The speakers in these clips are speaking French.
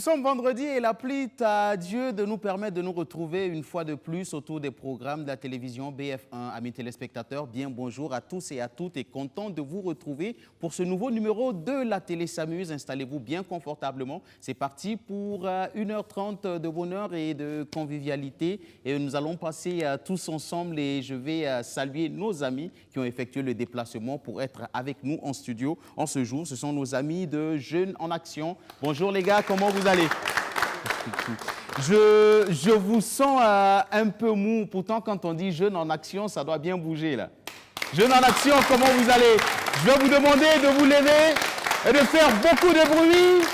sommes vendredi et la pluie à Dieu de nous permettre de nous retrouver une fois de plus autour des programmes de la télévision BF1. Amis téléspectateurs, bien bonjour à tous et à toutes et content de vous retrouver pour ce nouveau numéro de la télé s'amuse. Installez-vous bien confortablement. C'est parti pour 1h30 de bonheur et de convivialité. Et nous allons passer tous ensemble et je vais saluer nos amis qui ont effectué le déplacement pour être avec nous en studio en ce jour. Ce sont nos amis de Jeunes en Action. Bonjour les gars, comment vous allez? Je vous sens un peu mou. Pourtant, quand on dit Jeunes en Action, ça doit bien bouger là. Jeunes en Action, comment vous allez? Je vais vous demander de vous lever et de faire beaucoup de bruit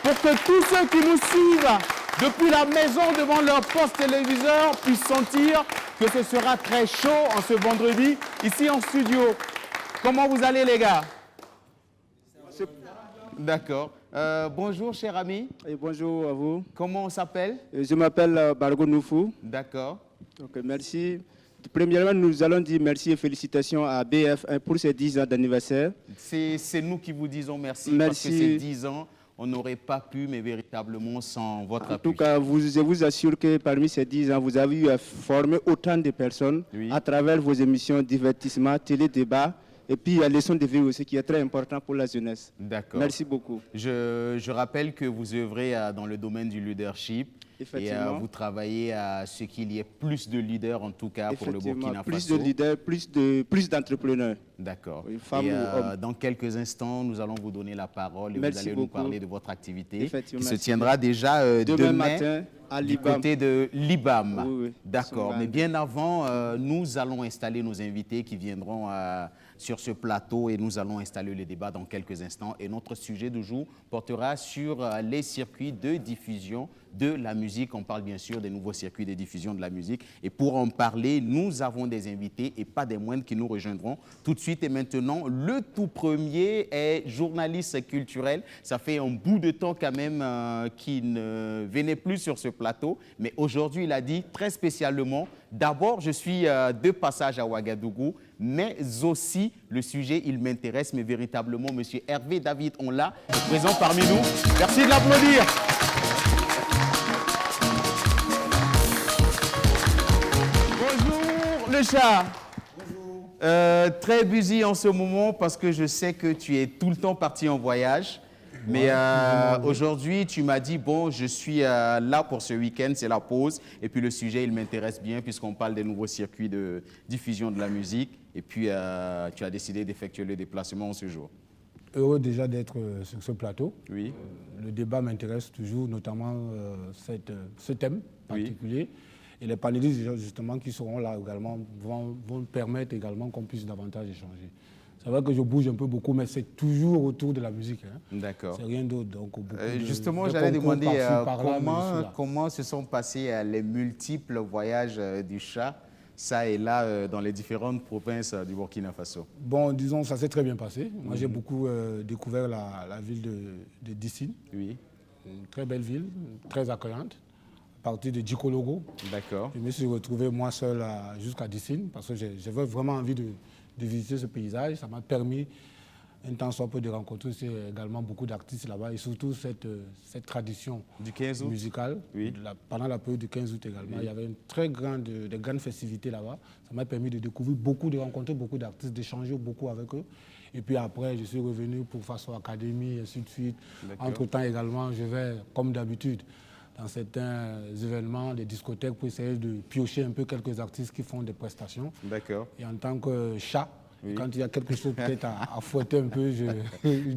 pour que tous ceux qui nous suivent depuis la maison devant leur poste téléviseur puissent sentir que ce sera très chaud en ce vendredi ici en studio. Comment vous allez les gars? D'accord. Bonjour, cher ami. Et bonjour à vous. Comment on s'appelle? Je m'appelle Bargo Noufou. D'accord. Donc, merci. Premièrement, nous allons dire merci et félicitations à BF1 pour ses 10 ans d'anniversaire. C'est nous qui vous disons merci, Merci. parce que ces 10 ans, on n'aurait pas pu, mais véritablement sans votre appui. En tout cas, je vous assure que parmi ces 10 ans, vous avez eu à former autant de personnes à travers vos émissions divertissement, télé-débat. Et puis, il y a leçon de vie aussi qui est très important pour la jeunesse. D'accord. Merci beaucoup. Je rappelle que vous œuvrez dans le domaine du leadership. Et vous travaillez à ce qu'il y ait plus de leaders, en tout cas, pour le Burkina Faso. Plus de leaders, plus d'entrepreneurs. D'accord. Femmes ou hommes. Dans quelques instants, nous allons vous donner la parole et Merci vous allez beaucoup. nous parler de votre activité qui se merci. tiendra déjà demain matin à du côté de l'IBAM. Oui, oui. D'accord. Mais bien avant, nous allons installer nos invités qui viendront sur ce plateau et nous allons installer le débat dans quelques instants. Et notre sujet du jour portera sur les circuits de diffusion de la musique. On parle bien sûr des nouveaux circuits de diffusion de la musique. Et pour en parler, nous avons des invités et pas des moindres qui nous rejoindront tout de suite et maintenant. Le tout premier est journaliste culturel. Ça fait un bout de temps quand même qu'il ne venait plus sur ce plateau. Mais aujourd'hui, il a dit très spécialement, d'abord, je suis de passage à Ouagadougou, mais aussi le sujet, il m'intéresse, mais véritablement, monsieur Hervé David, on l'a présent parmi nous. Merci de l'applaudir. Bonjour le chat. Bonjour. Très busy en ce moment parce que je sais que tu es tout le temps parti en voyage. Mais aujourd'hui, tu m'as dit, bon, je suis là pour ce week-end, c'est la pause. Et puis le sujet, il m'intéresse bien puisqu'on parle des nouveaux circuits de diffusion de la musique. Et puis, tu as décidé d'effectuer le déplacement en ce jour. Heureux déjà d'être sur ce plateau. Oui. Le débat m'intéresse toujours, notamment ce thème particulier. Oui. Et les panélistes, justement, qui seront là également, vont permettre également qu'on puisse davantage échanger. C'est vrai que je bouge un peu beaucoup, mais c'est toujours autour de la musique. Hein. D'accord. C'est rien d'autre. Donc, justement, j'allais demander comment se sont passés les multiples voyages du chat, ça et là, dans les différentes provinces du Burkina Faso. Bon, disons, ça s'est très bien passé. Moi, j'ai beaucoup découvert la ville de Dissine. Oui. Une très belle ville, très accueillante. À partir de Djikologo. D'accord. Je me suis retrouvé moi seul jusqu'à Dissine parce que j'avais vraiment envie de visiter ce paysage. Ça m'a permis, un temps soit peu, de rencontrer également beaucoup d'artistes là-bas et surtout cette tradition du 15 août. Musicale. Oui. Pendant la période du 15 août également, il y avait de grandes festivités là-bas. Ça m'a permis de découvrir de rencontrer beaucoup d'artistes, d'échanger beaucoup avec eux. Et puis après, je suis revenu pour Faso Academy et ainsi de suite. Entre-temps également, je vais, comme d'habitude, dans certains événements, des discothèques, pour essayer de piocher un peu quelques artistes qui font des prestations. D'accord. Et en tant que chat, quand il y a quelque chose peut-être à fouetter un peu,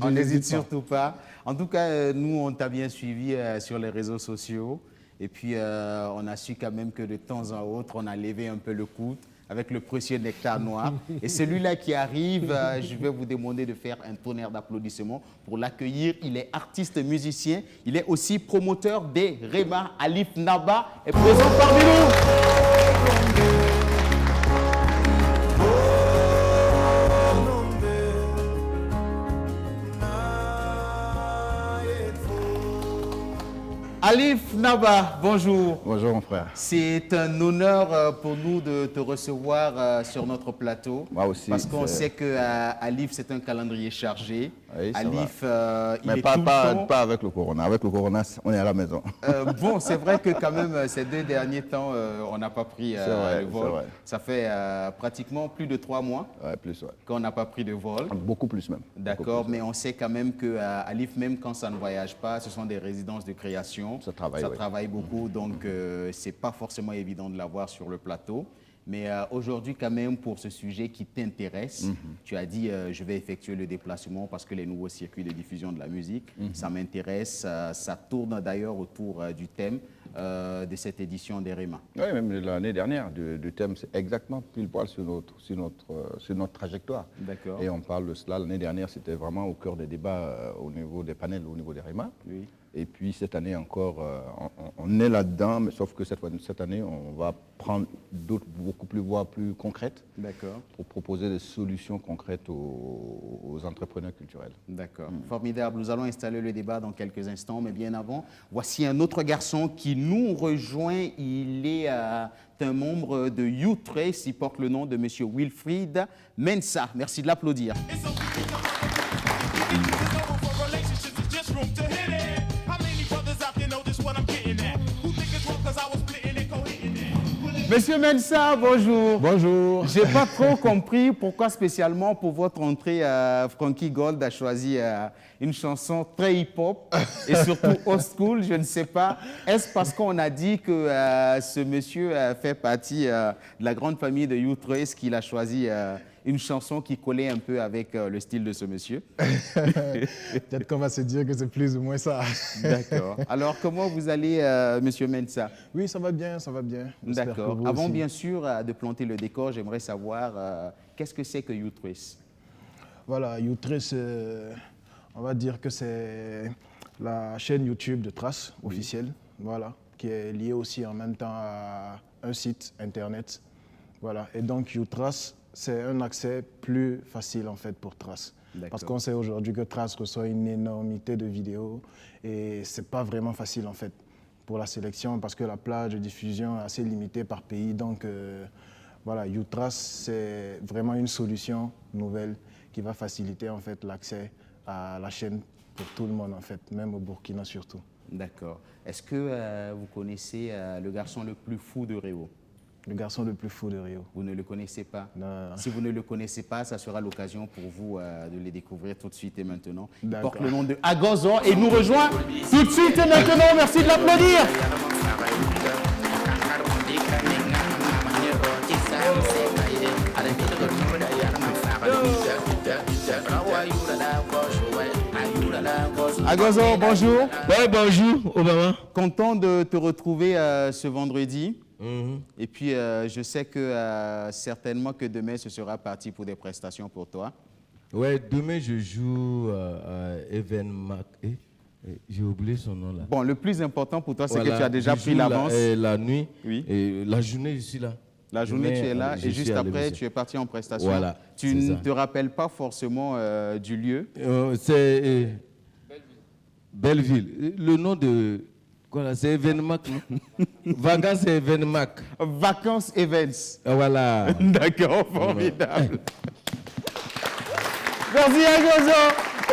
on n'hésite surtout pas. En tout cas, nous, on t'a bien suivi sur les réseaux sociaux. Et puis, on a su quand même que de temps en autre, on a levé un peu le coude avec le précieux nectar noir. Et celui-là qui arrive, je vais vous demander de faire un tonnerre d'applaudissements pour l'accueillir. Il est artiste musicien, il est aussi promoteur des Réma. Alif Naba est présent parmi nous. Alif Naba, bonjour. Bonjour mon frère. C'est un honneur pour nous de te recevoir sur notre plateau. Moi aussi. Parce qu'on sait que Alif, c'est un calendrier chargé. Oui, Alif, il mais est pas, tout le temps... pas avec le corona. Avec le corona, on est à la maison. Bon, c'est vrai que quand même, ces 2 derniers temps, on n'a pas pris le vol. Vrai. Ça fait pratiquement plus de 3 mois qu'on n'a pas pris de vol. Beaucoup plus même. D'accord, mais on sait quand même qu'à Alif, même quand ça ne voyage pas, ce sont des résidences de création. Ça travaille beaucoup, donc ce n'est pas forcément évident de l'avoir sur le plateau. Mais aujourd'hui, quand même, pour ce sujet qui t'intéresse, tu as dit je vais effectuer le déplacement parce que les nouveaux circuits de diffusion de la musique, ça m'intéresse. Ça tourne d'ailleurs autour du thème de cette édition d'EREMA. Oui, même l'année dernière, du thème, c'est exactement pile poil sur notre trajectoire. D'accord. Et on parle de cela. L'année dernière, c'était vraiment au cœur des débats au niveau des panels, au niveau d'EREMA. Oui. Et puis cette année encore, on est là-dedans, mais sauf que cette année, on va prendre d'autres beaucoup plus voies plus concrètes pour proposer des solutions concrètes aux entrepreneurs culturels. D'accord. Formidable. Nous allons installer le débat dans quelques instants, mais bien avant, voici un autre garçon qui nous rejoint. Il est un membre de U-Trace. Il porte le nom de M. Wilfried Mensah. Merci de l'applaudir. Monsieur Mensah, bonjour. Bonjour. J'ai pas trop compris pourquoi spécialement pour votre entrée, Frankie Gold a choisi une chanson très hip-hop et surtout old school, je ne sais pas. Est-ce parce qu'on a dit que ce monsieur fait partie de la grande famille de U-Trace qu'il a choisi une chanson qui collait un peu avec le style de ce monsieur? Peut-être qu'on va se dire que c'est plus ou moins ça. D'accord. Alors, comment vous allez, monsieur Mensah? Oui, ça va bien, ça va bien. D'accord. Avant, bien sûr, de planter le décor, j'aimerais savoir qu'est-ce que c'est que U-Trace? Voilà, U-Trace, on va dire que c'est la chaîne YouTube de Trace officielle, voilà, qui est liée aussi en même temps à un site internet. Voilà. Et donc, U-Trace, c'est un accès plus facile en fait pour Trace. Parce qu'on sait aujourd'hui que Trace reçoit une énormité de vidéos et c'est pas vraiment facile en fait pour la sélection parce que la plage de diffusion est assez limitée par pays. Donc voilà, U-Trace, c'est vraiment une solution nouvelle qui va faciliter en fait l'accès à la chaîne pour tout le monde en fait, même au Burkina surtout. D'accord. Est-ce que vous connaissez le garçon le plus fou de Réau? Le garçon le plus fou de Rio. Vous ne le connaissez pas? Non. Si vous ne le connaissez pas, ça sera l'occasion pour vous de le découvrir tout de suite et maintenant. Il porte le nom de Agozo et nous rejoint tout de suite et maintenant. Merci de l'applaudir. Agozo, bonjour. Oui, bonjour, Obama. Content de te retrouver ce vendredi. Et puis, je sais que certainement que demain, ce sera parti pour des prestations pour toi. Oui, demain, je joue à Evenmac. J'ai oublié son nom là. Bon, le plus important pour toi, c'est que tu as déjà pris l'avance. La nuit, oui. Et la journée, je suis là. La journée, tu es là et juste après, tu es parti en prestation. Voilà, tu ne te rappelles pas forcément du lieu? C'est Belleville. Le nom de... Voilà, c'est Evenmac, non? Vacances et Evenmac. Vacances Events. Voilà. D'accord, formidable. Merci Agozo.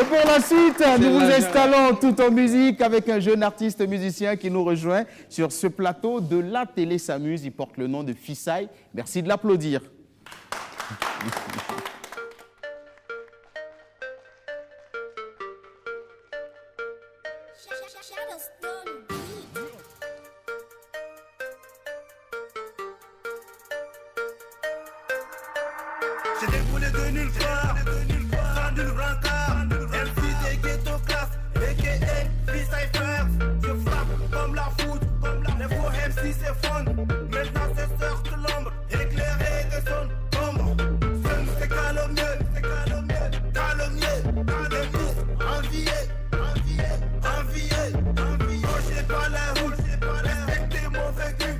Et pour la suite, nous vous installons tout en musique avec un jeune artiste musicien qui nous rejoint sur ce plateau de la télé s'amuse. Il porte le nom de Fissai. Merci de l'applaudir. J'ai déboulé de nulle part, sans nul rancard. MC des ghetto class, a.k.a. Fissai Frères. Je frappe comme la foot, les faux MC s'effondrent. Maintenant c'est sœur de l'ombre, éclairé de son ombre. Seul c'est calomnieux, envié. Cochez pas la route, respectez mon vécu.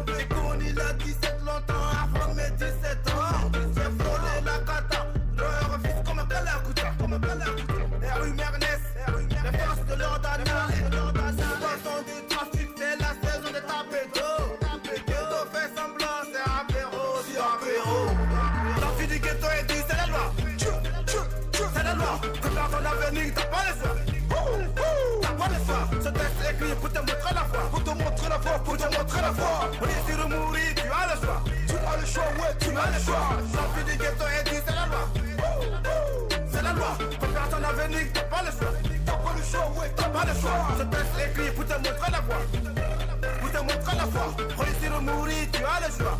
J'ai connu la 17 longtemps avant mes 17 ans. J'ai frôlé la cata, leur fils comme un Kalakuta. Les rues Mernès, les forces de l'ordre. Poisson du trafic. écrit pour te montrer la foi. Pour te montrer la foi, pour te montrer la foi. On est sur le mourir, tu as le choix. Tu as le choix, ouais, tu as le choix. La vie du ghetto est dit, c'est la loi. C'est la loi. Pour faire ton avenir, t'as pas le choix. T'as pas le choix, ouais, t'as pas le choix. Ce texte écrit pour te montrer la foi. Pour te montrer la foi. On est sur le mourir, tu as le choix.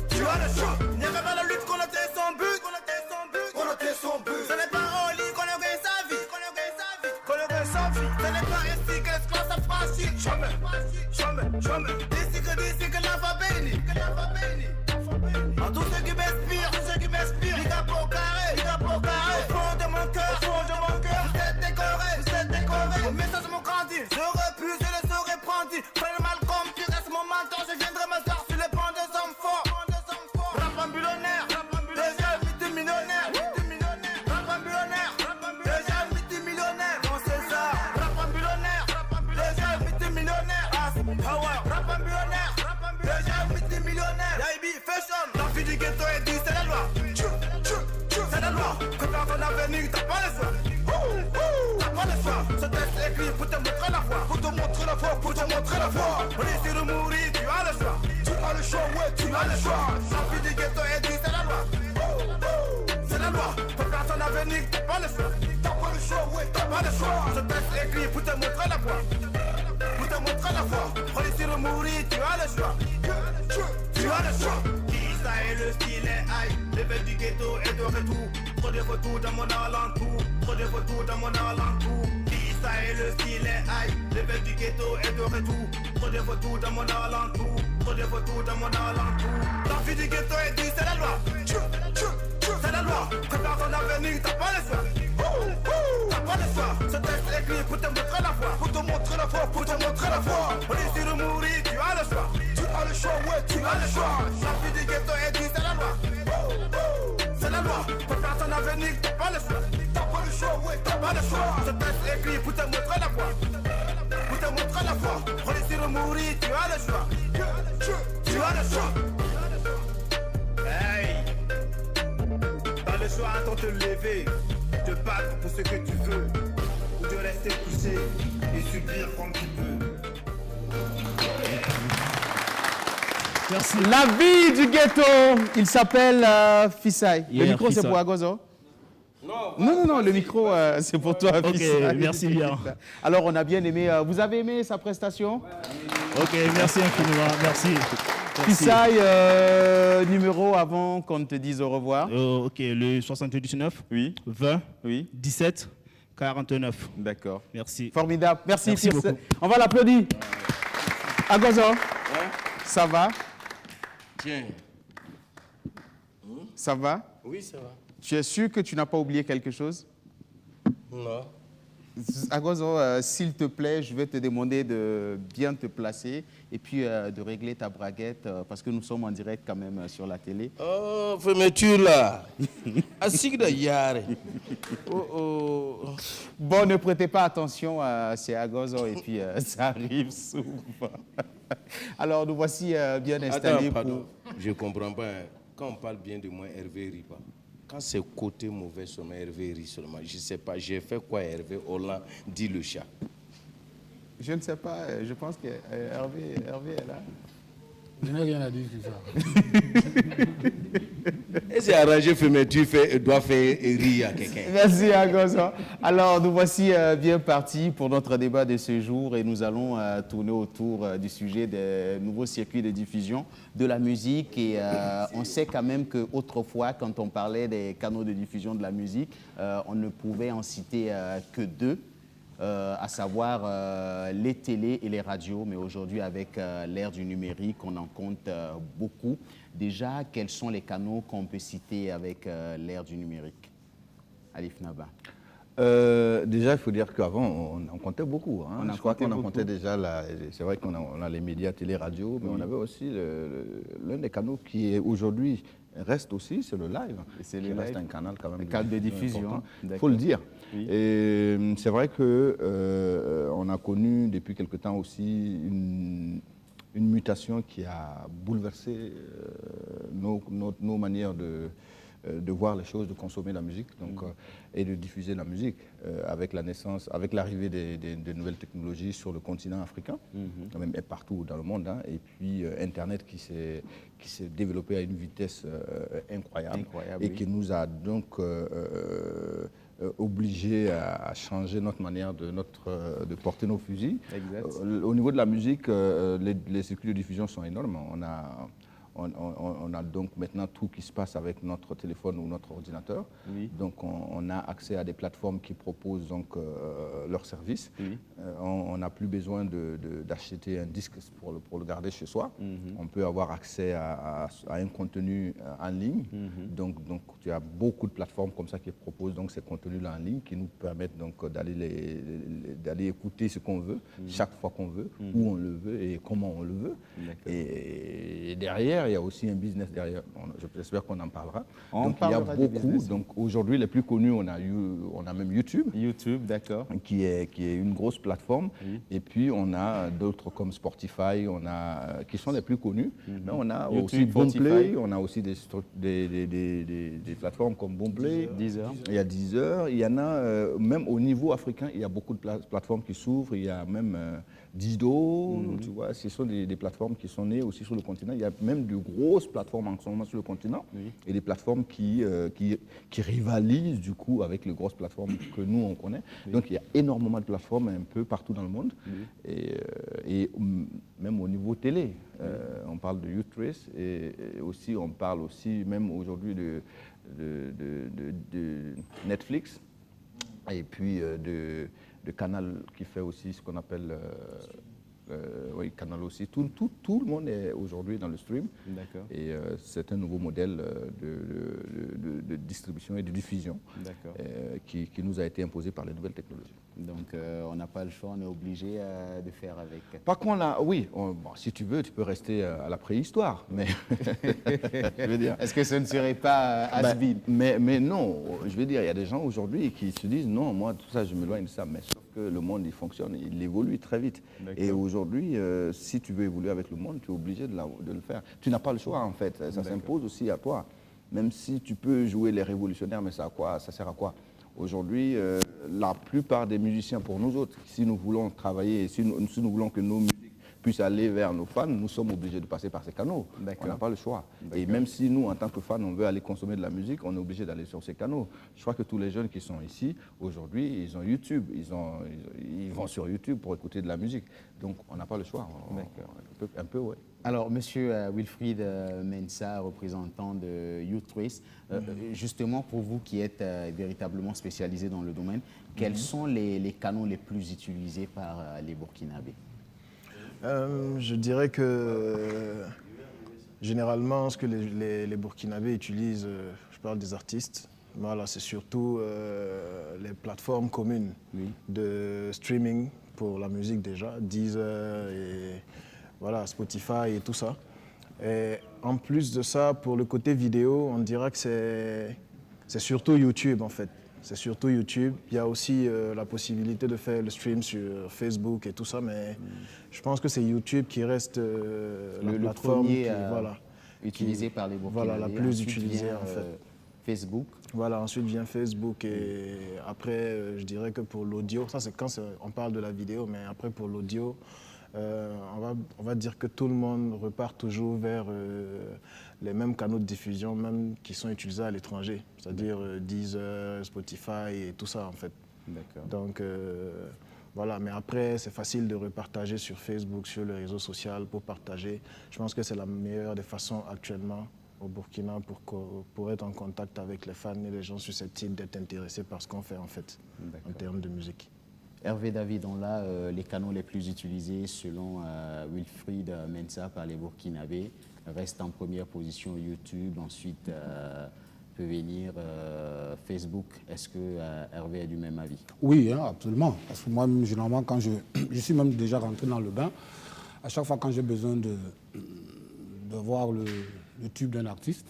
Tu as le choix. Il n'y avait pas la lutte qu'on était son but. Qu'on était son but. Ce n'est pas au lit qu'on a gagné sa vie. Qu'on a gagné sa vie. Ce n'est pas ainsi que l'esclave s'affranchit. Jamais. D'ici que la va bénie. En tous ceux qui m'inspirent, les gars pour carré. Au fond de mon cœur, vous êtes décoré. Au message mon grandi, j'aurais pu, je les aurais prendu. Fais le mal comme tu restes mon mentor, je viendrai m'asseoir sur les bancs des hommes forts. Rap ambulonnaire, déjà multimillionnaire. Rap ambulonnaire, déjà multimillionnaire. Non c'est ça, rap ambulonnaire, déjà multimillionnaire. Power, rap ambulonnaire, déjà multimillionnaire. Yaibi, fashion, la vie du ghetto est dit, c'est la loi. C'est la loi, prépare ton avenir, t'as pas le choix. T'as pas le choix, ce texte écrit pour te montrer la foi. Pour te montrer la foi, pour te montrer la foi. On est sur le mourir, tu as le choix. Tu as le choix, ouais, tu as le choix. La vie du ghetto est dit, c'est la loi. C'est la loi, prépare ton avenir, t'as pas le choix. T'as pas le choix, ouais, t'as pas le choix. Ce texte écrit pour te montrer la foi. Pour te montrer la foi. On est sur le mourir, tu as le choix. Tu as le choix. Ça est le style est high, l'éveil du ghetto est de retour. Trop de retour dans mon alentour, Ça est le style est high, l'éveil du ghetto est de retour. Trop de retour dans mon alentour, La vie du ghetto est dit, c'est la loi. C'est la loi, prépare ton avenir, t'as pas le choix. T'as pas le choix, ce texte écrit pour te montrer la foi. Pour te montrer la foi, pour te montrer la foi. On est sur le mourir, tu as le choix. Tu as le choix, ouais, tu as le choix. La vie du ghetto est dit, c'est la loi. C'est la loi, prépare ton avenir, t'as pas le choix. T'as pas le choix, ouais, t'as pas le choix. Ce texte écrit pour te montrer la foi. Pour te montrer la foi. On est sur le mourir, tu as le choix. Tu as le choix. Hey, t'as le choix à te lever, te battre pour ce que tu veux, ou de rester couché et subir comme tu peux. Merci. La vie du ghetto, il s'appelle Fissai. Le micro c'est pour Agozo? Non, le micro c'est pour toi, Fissai. Ok, merci bien. Alors on a bien aimé, vous avez aimé sa prestation? Ok, merci infiniment, merci. Fissai, numéro avant qu'on te dise au revoir. Ok, le 79, oui. 20, oui. 17, 49. D'accord. Merci. Formidable. Merci beaucoup. On va l'applaudir. Agozo, ça va? Tiens. Ça va? Oui, ça va. Tu es sûr que tu n'as pas oublié quelque chose? Non. Agozo, s'il te plaît, je vais te demander de bien te placer et puis de régler ta braguette parce que nous sommes en direct quand même sur la télé. Oh, fermeture là. Assis de yare. Bon, ne prêtez pas attention, c'est Agozo et puis ça arrive souvent. Alors, nous voici bien installés. Attends, pardon. Je ne comprends pas. Quand on parle bien de moi, Hervé rit pas. Quand c'est côté mauvais seulement, Hervé rit seulement. Je ne sais pas, j'ai fait quoi Hervé Hollande, dit le chat. Je ne sais pas, je pense que Hervé est là. Je n'ai rien à dire sur ça. Et c'est arrangé, fermeture, doit faire rire à quelqu'un. Merci Agozo. Alors, nous voici bien partis pour notre débat de ce jour et nous allons tourner autour du sujet des nouveaux circuits de diffusion de la musique. Et on sait quand même qu'autrefois, quand on parlait des canaux de diffusion de la musique, on ne pouvait en citer que deux. À savoir les télés et les radios, mais aujourd'hui avec l'ère du numérique, on en compte beaucoup. Déjà, quels sont les canaux qu'on peut citer avec l'ère du numérique? Alif Naba. Déjà, il faut dire qu'avant, on en comptait beaucoup. Hein. Je crois qu'on en comptait déjà, c'est vrai qu'on a les médias télé, radio, mais on avait aussi l'un des canaux qui aujourd'hui reste aussi, c'est le live. C'est le live. Reste un canal quand même. Un canal de diffusion. Il faut le dire. Oui. Et c'est vrai qu'on a connu depuis quelque temps aussi une mutation qui a bouleversé nos manières de voir les choses, de consommer la musique donc, et de diffuser la musique avec la naissance, avec l'arrivée des nouvelles technologies sur le continent africain, même partout dans le monde, hein, et puis Internet qui s'est développé à une vitesse incroyable et qui nous a donc obligés à changer notre manière de porter nos fusils. Au niveau de la musique, les circuits de diffusion sont énormes. On a donc maintenant tout qui se passe avec notre téléphone ou notre ordinateur. Oui. Donc on a accès à des plateformes qui proposent donc leurs services. Oui. On n'a plus besoin d'acheter un disque pour le garder chez soi. On peut avoir accès à un contenu en ligne. Donc il y a beaucoup de plateformes comme ça qui proposent donc ces contenus-là en ligne qui nous permettent donc d'aller écouter ce qu'on veut, chaque fois qu'on veut, où on le veut et comment on le veut. Et derrière, il y a aussi un business derrière. J'espère qu'on en parlera. Donc il y a beaucoup. Donc aujourd'hui, les plus connus, on a même YouTube. YouTube, d'accord. Qui est une grosse plateforme. Et puis on a d'autres comme Spotify, qui sont les plus connus. Mais on a YouTube, aussi Boomplay, on a aussi des plateformes comme Boomplay. Deezer. Il y a Deezer. Il y en a même au niveau africain, il y a beaucoup de plateformes qui s'ouvrent. Il y a même Dido, tu vois, ce sont des plateformes qui sont nées aussi sur le continent. Il y a même de grosses plateformes en ce moment sur le continent et des plateformes qui rivalisent du coup avec les grosses plateformes que nous on connaît. Donc il y a énormément de plateformes un peu partout dans le monde et même au niveau télé. On parle de YouTrace et aussi on parle aussi même aujourd'hui de Netflix et puis de Canal qui fait aussi ce qu'on appelle Canal aussi. Tout le monde est aujourd'hui dans le stream. Et c'est un nouveau modèle de distribution et de diffusion qui nous a été imposé par les nouvelles technologies. Donc on n'a pas le choix, on est obligé de faire avec. Par contre, si tu veux, tu peux rester à la préhistoire. Mais je veux dire, est-ce que ce ne serait pas has-been? Mais non, je veux dire, il y a des gens aujourd'hui qui se disent non, moi tout ça, je m'éloigne de ça. Mais sauf que le monde, il fonctionne, il évolue très vite. Et aujourd'hui, si tu veux évoluer avec le monde, tu es obligé de le faire. Tu n'as pas le choix en fait, ça s'impose aussi à toi. Même si tu peux jouer les révolutionnaires, mais ça sert à quoi? Aujourd'hui, la plupart des musiciens, pour nous autres, si nous voulons travailler, si nous voulons que nos musiques puissent aller vers nos fans, nous sommes obligés de passer par ces canaux. On n'a pas le choix. Et même si nous, en tant que fans, on veut aller consommer de la musique, on est obligé d'aller sur ces canaux. Je crois que tous les jeunes qui sont ici, aujourd'hui, ils ont YouTube. Ils vont sur YouTube pour écouter de la musique. Donc, on n'a pas le choix. Un peu, oui. Alors, Monsieur Wilfried Mensah, représentant de YouTrace, justement pour vous qui êtes véritablement spécialisé dans le domaine, quels sont les canaux les plus utilisés par les Burkinabés? Je dirais que généralement, ce que les Burkinabés utilisent, je parle des artistes, voilà, c'est surtout les plateformes communes de streaming pour la musique déjà, Deezer et voilà, Spotify et tout ça. Et en plus de ça, pour le côté vidéo, on dira que c'est surtout YouTube en fait. C'est surtout YouTube. Il y a aussi la possibilité de faire le stream sur Facebook et tout ça, mais je pense que c'est YouTube qui reste la plateforme utilisée par les Burkinabés. Voilà, la plus utilisée en fait. Facebook. Voilà, ensuite vient Facebook et après, je dirais que pour l'audio, ça c'est quand on parle de la vidéo, mais après pour l'audio, on va dire que tout le monde repart toujours vers les mêmes canaux de diffusion, même qui sont utilisés à l'étranger, c'est-à-dire Deezer, Spotify et tout ça en fait. Donc voilà, mais après c'est facile de repartager sur Facebook, sur le réseau social pour partager. Je pense que c'est la meilleure des façons actuellement au Burkina pour être en contact avec les fans et les gens susceptibles d'être intéressés par ce qu'on fait en fait en termes de musique. Hervé David, on a les canaux les plus utilisés selon Wilfried Mensah par les Burkinabés. Reste en première position YouTube, ensuite peut venir Facebook. Est-ce que Hervé est du même avis? Oui, hein, absolument. Parce que moi, généralement, quand je suis même déjà rentré dans le bain, à chaque fois quand j'ai besoin de voir le tube d'un artiste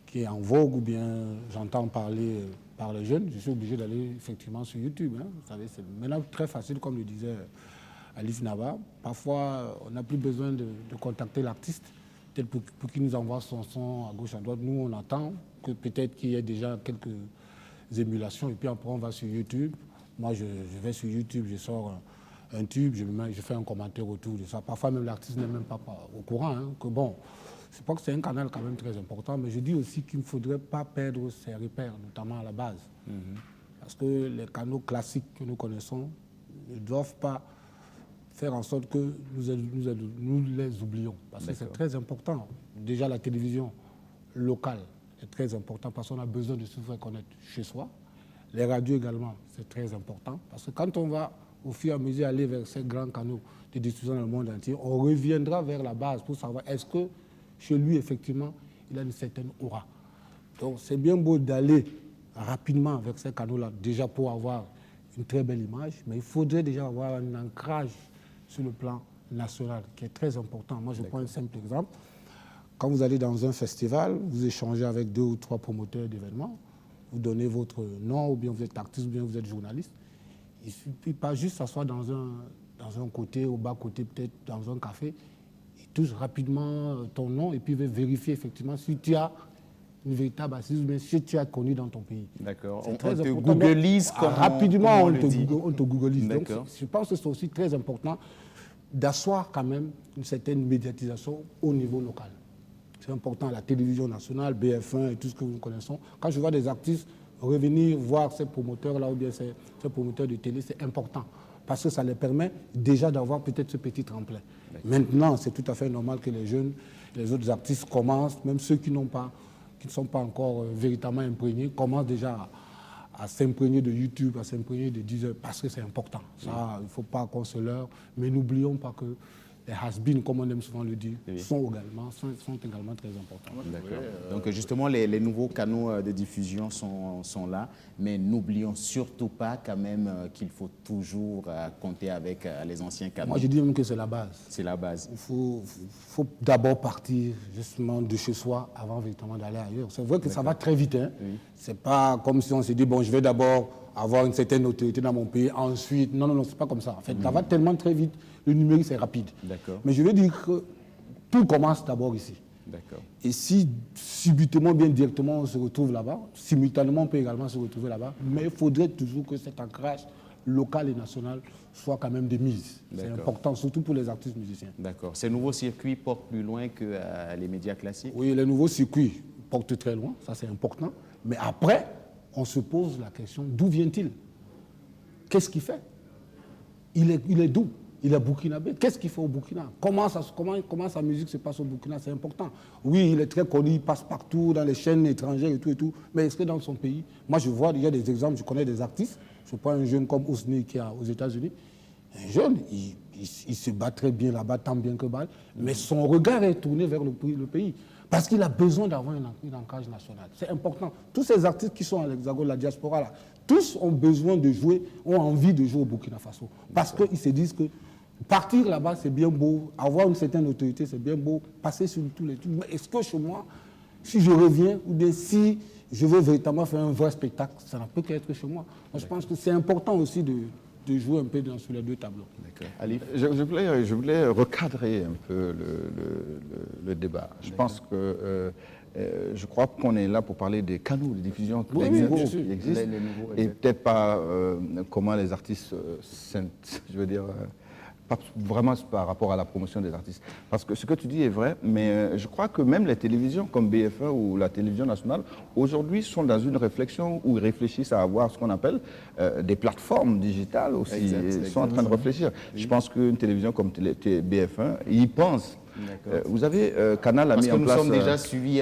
qui est en vogue ou bien j'entends parler par les jeunes, je suis obligé d'aller effectivement sur YouTube. Hein. Vous savez, c'est maintenant très facile, comme le disait Alice Nava. Parfois, on n'a plus besoin de contacter l'artiste, peut-être pour qu'il nous envoie son son à gauche, à droite. Nous, on attend, que peut-être qu'il y ait déjà quelques émulations, et puis après on va sur YouTube. Moi, je vais sur YouTube, je sors un tube, je fais un commentaire autour de ça. Parfois, même l'artiste n'est même pas au courant, hein, que bon, c'est pas que c'est un canal quand même très important, mais je dis aussi qu'il ne faudrait pas perdre ses repères, notamment à la base. Parce que les canaux classiques que nous connaissons ne doivent pas faire en sorte que nous les oublions. Parce que c'est très important. Déjà, la télévision locale est très importante parce qu'on a besoin de se faire connaître chez soi. Les radios également, c'est très important. Parce que quand on va au fur et à mesure aller vers ces grands canaux de diffusion dans le monde entier, on reviendra vers la base pour savoir est-ce que chez lui, effectivement, il a une certaine aura. Donc c'est bien beau d'aller rapidement vers ces canaux-là, déjà pour avoir une très belle image, mais il faudrait déjà avoir un ancrage sur le plan national, qui est très important. Moi, je prends un simple exemple. Quand vous allez dans un festival, vous échangez avec 2 ou 3 promoteurs d'événements, vous donnez votre nom, ou bien vous êtes artiste, ou bien vous êtes journaliste. Il ne suffit pas juste s'asseoir dans un côté, au bas-côté, peut-être dans un café. Il touche rapidement ton nom et puis il va vérifier effectivement si tu as une véritable assise, mais si tu as connu dans ton pays. D'accord. On te googleise comme rapidement, on te googleise. Donc, je pense que c'est aussi très important d'asseoir quand même une certaine médiatisation au niveau local. C'est important, la télévision nationale, BF1 et tout ce que nous connaissons. Quand je vois des artistes revenir voir ces promoteurs-là ou bien ces promoteurs de télé, c'est important. Parce que ça les permet déjà d'avoir peut-être ce petit tremplin. Maintenant, c'est tout à fait normal que les jeunes, les autres artistes commencent, même ceux qui ne sont pas encore véritablement imprégnés, commencent déjà à s'imprégner de YouTube, à s'imprégner de Deezer, parce que c'est important. Ça, il ne faut pas qu'on se leurre, mais n'oublions pas que les has-been, comme on aime souvent le dire, sont également très importants. D'accord. Donc justement, les nouveaux canaux de diffusion sont là, mais n'oublions surtout pas quand même qu'il faut toujours compter avec les anciens canaux. Moi, je dis même que c'est la base. C'est la base. Il faut d'abord partir justement de chez soi avant véritablement d'aller ailleurs. C'est vrai que ça va très vite. Hein. C'est pas comme si on se dit, bon, je vais d'abord avoir une certaine autorité dans mon pays, ensuite... Non, c'est pas comme ça. En fait, ça va tellement très vite. Le numérique, c'est rapide. Mais je veux dire que tout commence d'abord ici. Et si subitement, bien directement, on se retrouve là-bas, simultanément, on peut également se retrouver là-bas, mais il faudrait toujours que cet ancrage local et national soit quand même de mise. C'est important, surtout pour les artistes musiciens. D'accord. Ces nouveaux circuits portent plus loin que les médias classiques? Oui, les nouveaux circuits portent très loin, ça c'est important. Mais après, on se pose la question, d'où vient-il? Qu'est-ce qu'il fait? Il est d'où? Il est burkinabé. Qu'est-ce qu'il fait au Burkina? Comment sa musique se passe au Burkina? C'est important. Oui, il est très connu, il passe partout dans les chaînes étrangères et tout. Mais est-ce que dans son pays, moi je vois, il y a des exemples, je connais des artistes. Je prends un jeune comme Ousni qui est aux États-Unis. Un jeune, il se bat très bien là-bas, tant bien que mal. Mais son regard est tourné vers le pays. Parce qu'il a besoin d'avoir un ancrage national. C'est important. Tous ces artistes qui sont à l'Hexagone, la diaspora, là, tous ont besoin de jouer, ont envie de jouer au Burkina Faso. Parce qu'ils se disent que partir là-bas, c'est bien beau, avoir une certaine autorité, c'est bien beau, passer sur tous les trucs. Mais est-ce que chez moi, si je reviens, ou bien si je veux véritablement faire un vrai spectacle, ça ne peut qu'être chez moi. Moi, je pense que c'est important aussi de jouer un peu sur les deux tableaux. Ali, je voulais recadrer un peu le débat. Je pense que je crois qu'on est là pour parler des canaux de diffusion qui existent et peut-être pas comment les artistes, je veux dire, pas vraiment par rapport à la promotion des artistes. Parce que ce que tu dis est vrai, mais je crois que même les télévisions comme BF1 ou la télévision nationale, aujourd'hui, sont dans une réflexion où ils réfléchissent à avoir ce qu'on appelle des plateformes digitales aussi. Ils sont en train de réfléchir. Je pense qu'une télévision comme BF1, ils y pensent. Vous avez Canal a mis en place... Parce que nous sommes déjà suivis,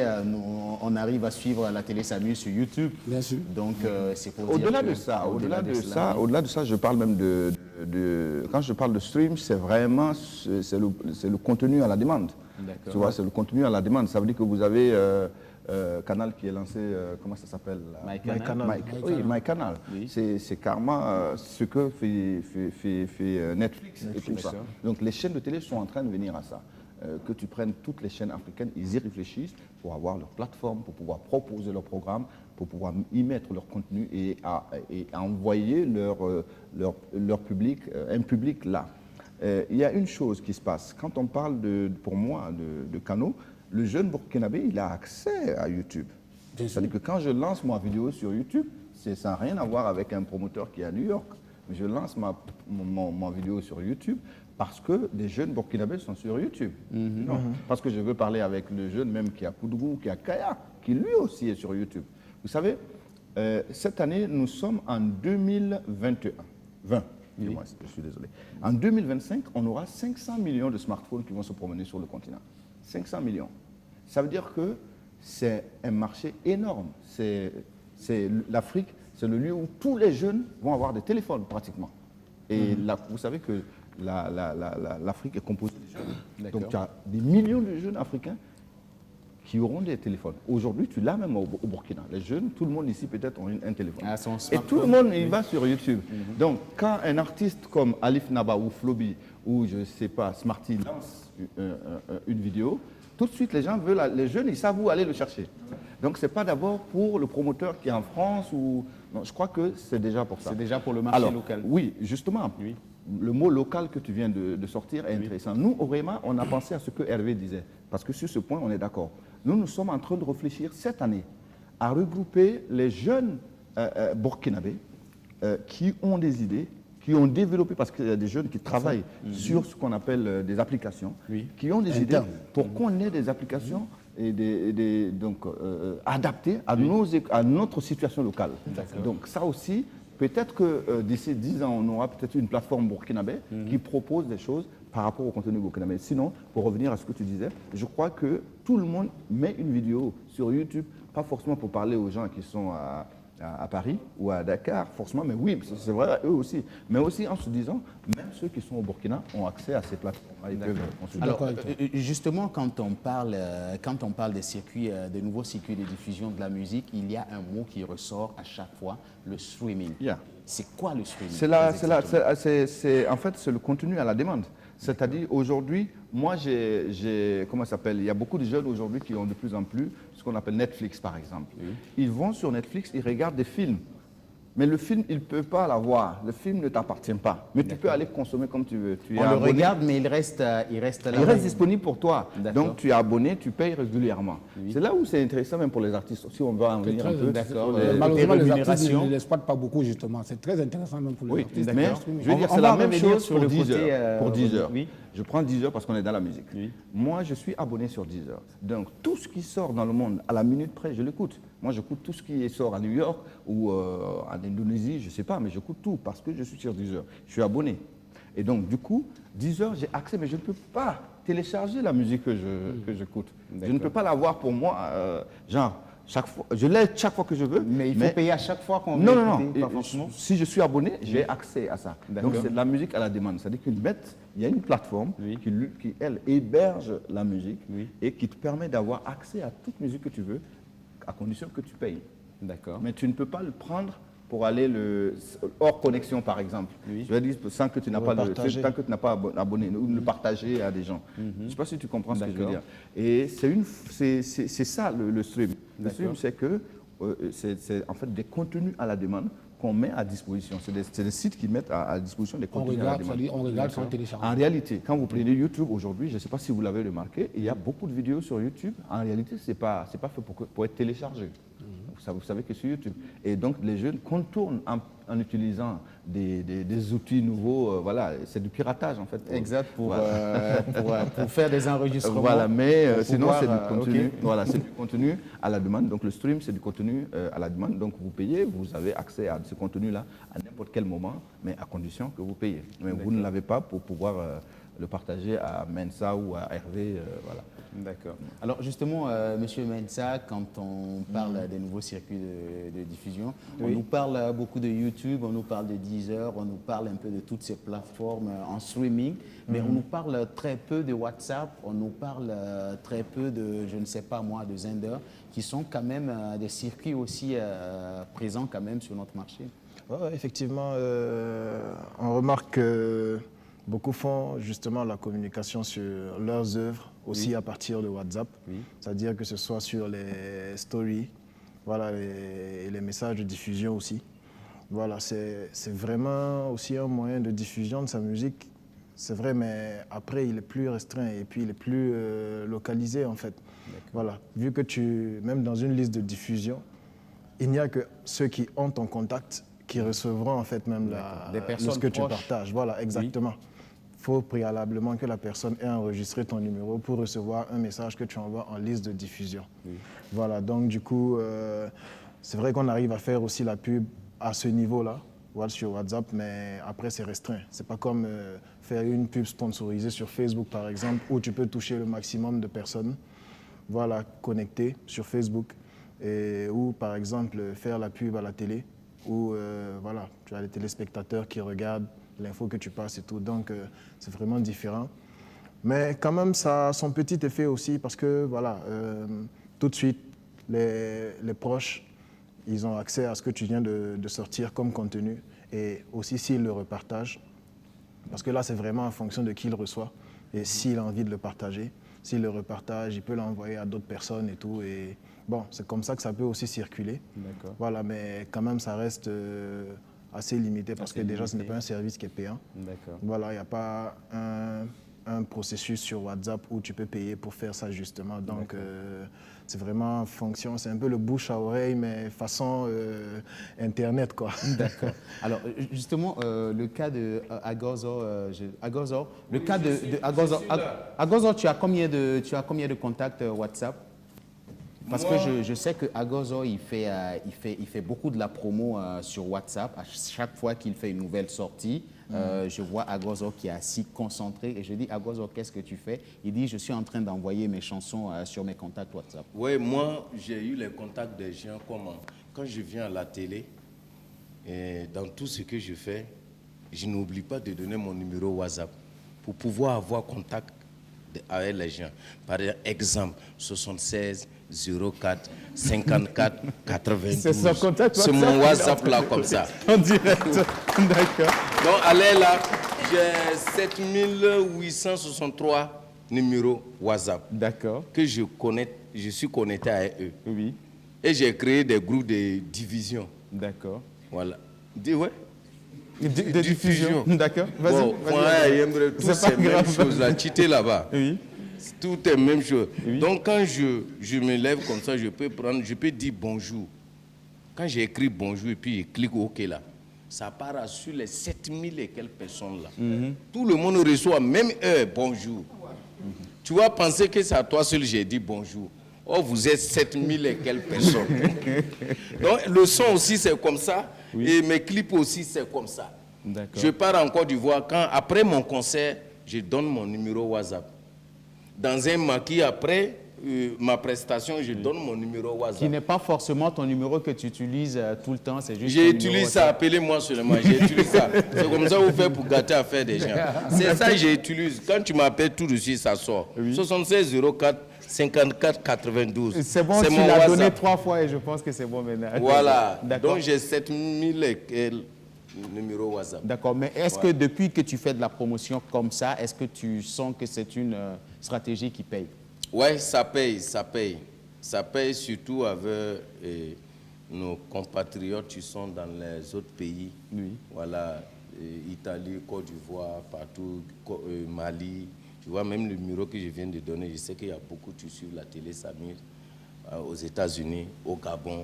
on arrive à suivre la télé Samu sur YouTube. Bien sûr. Donc c'est pour au-delà dire de ça, au-delà de ça, je parle même quand je parle de stream, c'est vraiment c'est le contenu à la demande. Tu vois, c'est le contenu à la demande. Ça veut dire que vous avez Canal qui est lancé, comment ça s'appelle? MyCanal. Oui. C'est carrément ce que fait Netflix et tout ça. Donc les chaînes de télé sont en train de venir à ça. Que tu prennes toutes les chaînes africaines, ils y réfléchissent pour avoir leur plateforme, pour pouvoir proposer leur programme, pour pouvoir y mettre leur contenu et à envoyer leur public, un public là. Il y a une chose qui se passe. Quand on parle, pour moi, de canaux, le jeune burkinabé, il a accès à YouTube. C'est-à-dire que quand je lance ma vidéo sur YouTube, ça n'a rien à voir avec un promoteur qui est à New York. Je lance ma vidéo sur YouTube parce que des jeunes burkinabés sont sur YouTube. Non, parce que je veux parler avec le jeune même qui est à Koudougou, qui est à Kaya, qui lui aussi est sur YouTube. Vous savez, cette année, nous sommes en 2021. 20, dis-moi, je suis désolé. En 2025, on aura 500 millions de smartphones qui vont se promener sur le continent. 500 millions. Ça veut dire que c'est un marché énorme. L'Afrique, c'est le lieu où tous les jeunes vont avoir des téléphones pratiquement. Et là, vous savez que l'Afrique est composée de jeunes. Donc il y a des millions de jeunes africains qui auront des téléphones. Aujourd'hui, tu l'as même au Burkina. Les jeunes, tout le monde ici peut-être ont un téléphone. Et tout le monde, il va sur YouTube. Donc quand un artiste comme Alif Naba ou Flobi ou je ne sais pas, Smarty lance une vidéo, tout de suite, les jeunes, ils savent où aller le chercher. Donc, ce n'est pas d'abord pour le promoteur qui est en France ou... Non, je crois que c'est déjà pour ça. C'est déjà pour le marché local. Oui, justement. Oui. Le mot local que tu viens de sortir est intéressant. Nous, au REMA, on a pensé à ce que Hervé disait. Parce que sur ce point, on est d'accord. Nous sommes en train de réfléchir cette année à regrouper les jeunes burkinabés qui ont des idées, qui ont développé, parce qu'il y a des jeunes qui travaillent sur ce qu'on appelle des applications, qui ont des idées pour qu'on ait des applications et donc, adaptées à notre situation locale. Donc ça aussi, peut-être que d'ici 10 ans, on aura peut-être une plateforme burkinabé qui propose des choses par rapport au contenu burkinabé. Sinon, pour revenir à ce que tu disais, je crois que tout le monde met une vidéo sur YouTube, pas forcément pour parler aux gens qui sont à Paris ou à Dakar, forcément, mais oui, c'est vrai, eux aussi. Mais aussi en se disant, même ceux qui sont au Burkina ont accès à ces plateformes. Alors, justement, quand on parle des circuits, des nouveaux circuits de diffusion de la musique, il y a un mot qui ressort à chaque fois, le streaming. C'est quoi le streaming? En fait, c'est le contenu à la demande. C'est-à-dire, aujourd'hui, moi, comment ça s'appelle? Il y a beaucoup de jeunes aujourd'hui qui ont de plus en plus ce qu'on appelle Netflix, par exemple. Ils vont sur Netflix, ils regardent des films. Mais le film, il ne peut pas l'avoir. Le film ne t'appartient pas. Mais tu peux aller consommer comme tu veux. On le regarde, mais il reste là. Il reste disponible pour toi. Donc, tu es abonné, tu payes régulièrement. C'est là où c'est intéressant, même pour les artistes. Si on va en venir un peu. Malheureusement, les artistes ne l'exploitent pas beaucoup, justement. C'est très intéressant, même pour les artistes. Mais je veux dire, c'est la même chose sur 10 heures. Pour 10 heures. Je prends 10 heures parce qu'on est dans la musique. Moi, je suis abonné sur 10 heures. Donc, tout ce qui sort dans le monde, à la minute près, je l'écoute. Moi, j'écoute tout ce qui sort à New York ou en Indonésie, je ne sais pas, mais j'écoute tout parce que je suis sur 10 heures. Je suis abonné. Et donc, du coup, 10 heures, j'ai accès, mais je ne peux pas télécharger la musique que j'écoute. Je ne peux pas l'avoir pour moi, chaque fois, je l'ai chaque fois que je veux. Mais il faut payer à chaque fois qu'on veut écouter, pas forcément. Si je suis abonné, j'ai accès à ça. Donc c'est de la musique à la demande. C'est-à-dire il y a une plateforme qui, elle, héberge la musique et qui te permet d'avoir accès à toute musique que tu veux, à condition que tu payes. D'accord. Mais tu ne peux pas le prendre pour aller hors connexion, par exemple. Je veux dire, sans que tu n'as pas tant que tu n'as pas abonné ou le partager à des gens. Je ne sais pas si tu comprends ce que je veux dire. Et c'est ça le stream. Le stream, c'est que c'est en fait des contenus à la demande qu'on met à disposition. C'est des sites qui mettent à disposition des contenus à la demande. On regarde sans télécharger. En réalité, quand vous prenez YouTube aujourd'hui, je ne sais pas si vous l'avez remarqué, il y a beaucoup de vidéos sur YouTube. En réalité, ce n'est pas fait pour être téléchargé. Vous savez que sur YouTube. Et donc, les jeunes contournent en utilisant des outils nouveaux. Voilà, c'est du piratage, en fait. Exact, pour faire des enregistrements. Voilà, mais sinon, c'est du contenu. Voilà, c'est du contenu à la demande. Donc, le stream, c'est du contenu à la demande. Donc, vous payez, vous avez accès à ce contenu-là à n'importe quel moment, mais à condition que vous payez. Mais vous ne l'avez pas pour pouvoir le partager à Mensa ou à Hervé. Voilà. D'accord. Alors justement, Monsieur Mensa, quand on parle des nouveaux circuits de diffusion, on nous parle beaucoup de YouTube, on nous parle de Deezer, on nous parle un peu de toutes ces plateformes en streaming, mais on nous parle très peu de WhatsApp, on nous parle très peu de, je ne sais pas moi, de Zender, qui sont quand même des circuits aussi présents quand même sur notre marché. Ouais, effectivement, on remarque que beaucoup font justement la communication sur leurs œuvres aussi à partir de WhatsApp, c'est-à-dire que ce soit sur les stories, voilà, et les messages de diffusion aussi. Voilà, c'est vraiment aussi un moyen de diffusion de sa musique C'est vrai, mais après, il est plus restreint et puis il est plus localisé, en fait. Voilà. Vu que même dans une liste de diffusion, il n'y a que ceux qui ont ton contact qui recevront, en fait, même ce que tu partages. Voilà, exactement. Il faut préalablement que la personne ait enregistré ton numéro pour recevoir un message que tu envoies en liste de diffusion. Voilà, donc du coup, c'est vrai qu'on arrive à faire aussi la pub à ce niveau-là, sur WhatsApp, mais après c'est restreint. C'est pas comme faire une pub sponsorisée sur Facebook par exemple, où tu peux toucher le maximum de personnes, voilà, connectées sur Facebook, ou par exemple faire la pub à la télé, où voilà, tu as les téléspectateurs qui regardent l'info que tu passes et tout, donc c'est vraiment différent. Mais quand même, ça a son petit effet aussi, parce que voilà, tout de suite, les proches, ils ont accès à ce que tu viens de sortir comme contenu, et aussi s'ils le repartagent, parce que là, c'est vraiment en fonction de qui le reçoit, et s'il a envie de le partager. S'il le repartage, il peut l'envoyer à d'autres personnes et tout, et bon, c'est comme ça que ça peut aussi circuler. Voilà, mais quand même, ça reste assez limité, parce que déjà, ce n'est pas un service qui est payant. Voilà, il n'y a pas un processus sur WhatsApp où tu peux payer pour faire ça justement. Donc, c'est vraiment en fonction, c'est un peu le bouche à oreille, mais façon Internet, quoi. D'accord. Alors, justement, le cas de Agozor, le cas de Agozor, Agozor, tu as combien de contacts WhatsApp? Parce que je sais que Agozor, il fait beaucoup de la promo sur WhatsApp. À chaque fois qu'il fait une nouvelle sortie, je vois Agozor qui est assis concentré et je dis, Agozor, qu'est-ce que tu fais? Il dit, je suis en train d'envoyer mes chansons sur mes contacts WhatsApp. Oui, moi, j'ai eu les contacts des gens quand je viens à la télé, et dans tout ce que je fais, je n'oublie pas de donner mon numéro WhatsApp pour pouvoir avoir contact avec les gens. Par exemple, 76 04 54 92. C'est son contact WhatsApp. C'est mon WhatsApp là, comme ça. En direct. D'accord. Donc, allez là, j'ai 7863 numéros WhatsApp. D'accord. Que je suis connecté à eux. Oui. Et j'ai créé des groupes de division. D'accord. Voilà. Ouais. De diffusion. D'accord. Vas-y. Bon, C'est pas ces mêmes grave. choses là. Tité là-bas. Oui. Tout est même chose. Oui. Donc quand je me lève comme ça, je peux dire bonjour. Quand j'ai écrit bonjour et puis je clique OK là, ça part sur les 7000 et quelques personnes là. Tout le monde reçoit, même eux, bonjour. Tu vas penser que c'est à toi seul j'ai dit bonjour. Oh, vous êtes 7000 et quelques personnes. Donc le son aussi c'est comme ça. Oui. Et mes clips aussi c'est comme ça. Je pars en Côte d'Ivoire. Après mon concert, je donne mon numéro WhatsApp. Dans un maquis après ma prestation, je donne mon numéro WhatsApp. Qui n'est pas forcément ton numéro que tu utilises tout le temps, c'est juste. J'utilise ça, appelez-moi seulement, j'utilise ça. C'est comme ça que vous faites pour gâter à faire des gens. C'est ça que j'utilise. Quand tu m'appelles tout de suite, ça sort. Oui. 76 04 54 92. C'est bon, tu l'as donné 3 fois et je pense que c'est bon maintenant. Voilà. Donc j'ai 7000 numéro WhatsApp. D'accord, mais est-ce que depuis que tu fais de la promotion comme ça, est-ce que tu sens que c'est une stratégie qui paye? Oui, ça paye, ça paye. Ça paye surtout avec nos compatriotes qui sont dans les autres pays. Oui. Voilà, Italie, Côte d'Ivoire, partout, Mali. Tu vois, même le numéro que je viens de donner, je sais qu'il y a beaucoup qui suivent la télé, Samir, aux États-Unis, au Gabon,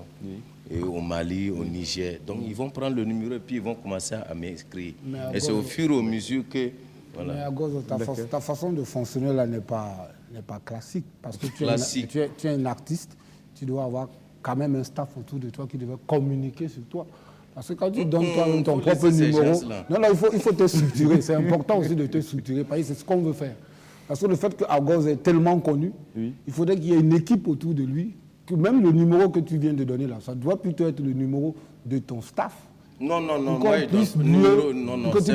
et au Mali, au Niger. Donc, ils vont prendre le numéro et puis ils vont commencer à m'inscrire. Et c'est au fur et à mesure que... Voilà. Mais à cause de ta façon de fonctionner là n'est pas classique. Parce que tu es un artiste, tu dois avoir quand même un staff autour de toi qui devait communiquer sur toi. Parce que quand tu donnes toi-même ton propre numéro, il faut te structurer. C'est important aussi de te structurer parce que c'est ce qu'on veut faire. Parce que le fait que Agozor est tellement connu, il faudrait qu'il y ait une équipe autour de lui, que même le numéro que tu viens de donner là, ça doit plutôt être le numéro de ton staff. Non, c'est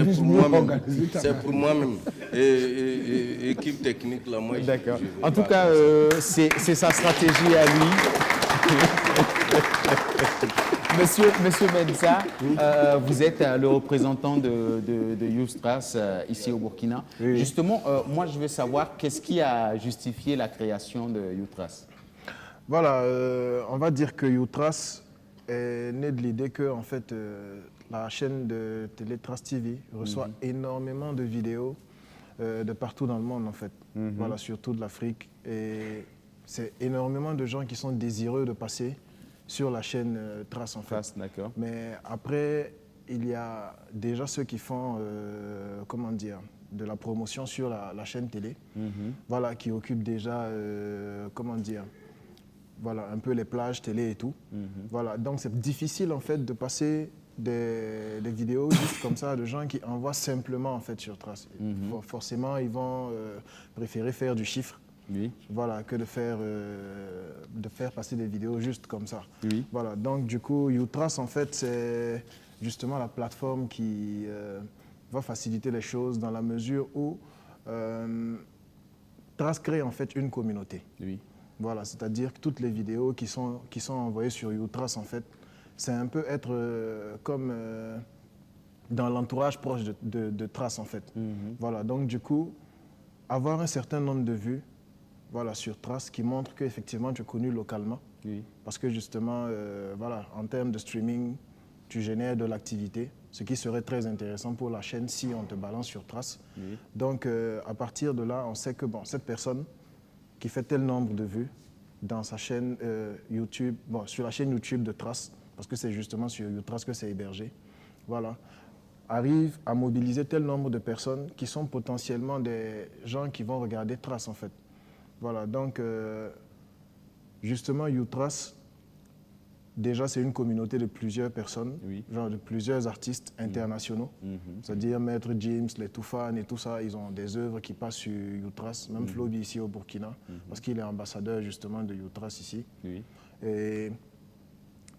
pour moi-même. C'est pour moi-même. Équipe technique, là, moi, d'accord. En tout cas, c'est sa stratégie à lui. Monsieur Mensah, vous êtes le représentant de Youstras ici au Burkina. Oui. Justement, moi, je veux savoir qu'est-ce qui a justifié la création de Youstras? Voilà, on va dire que Youstras est né de l'idée que, en fait, la chaîne de télé Trace TV reçoit énormément de vidéos de partout dans le monde, en fait. Voilà, surtout de l'Afrique. Et c'est énormément de gens qui sont désireux de passer sur la chaîne Trace, en fait. D'accord. Mais après, il y a déjà ceux qui font, comment dire, de la promotion sur la chaîne télé, voilà, qui occupent déjà, comment dire, voilà, un peu les plages télé et tout. Voilà, donc c'est difficile en fait de passer des vidéos juste comme ça de gens qui envoient simplement en fait sur Trace. Forcément, ils vont préférer faire du chiffre, voilà, que de faire passer des vidéos juste comme ça. Voilà, donc du coup, YouTrace en fait c'est justement la plateforme qui va faciliter les choses dans la mesure où Trace crée en fait une communauté. Voilà, c'est-à-dire que toutes les vidéos qui sont envoyées sur YouTrace, en fait, c'est un peu être comme dans l'entourage proche de Trace, en fait. Voilà, donc du coup, avoir un certain nombre de vues, voilà, sur Trace qui montre qu'effectivement tu es connu localement. Parce que justement, voilà, en termes de streaming, tu génères de l'activité, ce qui serait très intéressant pour la chaîne si on te balance sur Trace. Donc, à partir de là, on sait que bon, cette personne qui fait tel nombre de vues dans sa chaîne YouTube, bon, sur la chaîne YouTube de Trace, parce que c'est justement sur YouTrace que c'est hébergé, voilà, arrive à mobiliser tel nombre de personnes qui sont potentiellement des gens qui vont regarder Trace, en fait. Voilà, donc, justement, YouTrace, déjà, c'est une communauté de plusieurs personnes, genre de plusieurs artistes internationaux. C'est-à-dire Maître James, les Toufan et tout ça, ils ont des œuvres qui passent sur YouTrace, même Flobi ici au Burkina, parce qu'il est ambassadeur justement de YouTrace ici. Et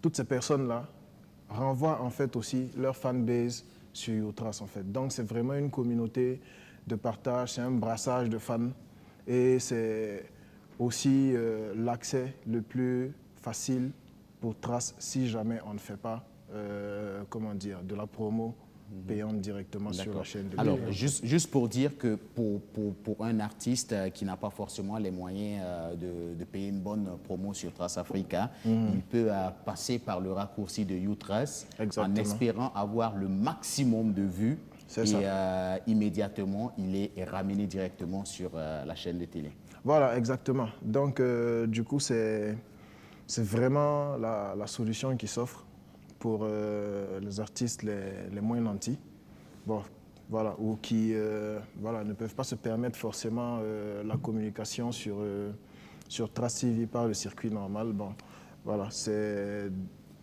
toutes ces personnes-là renvoient en fait aussi leur fanbase sur YouTrace en fait. Donc c'est vraiment une communauté de partage, c'est un brassage de fans et c'est aussi l'accès le plus facile pour Trace si jamais on ne fait pas, comment dire, de la promo payante directement sur la chaîne. Alors, juste pour dire que pour un artiste qui n'a pas forcément les moyens de payer une bonne promo sur Trace Africa, il peut passer par le raccourci de YouTrace en espérant avoir le maximum de vues. Et immédiatement, il est ramené directement sur la chaîne de télé. Voilà, exactement. Donc, du coup, c'est vraiment la solution qui s'offre pour les artistes les moins nantis, bon, voilà, ou qui voilà, ne peuvent pas se permettre forcément la communication sur Trace TV par le circuit normal. Bon, voilà, c'est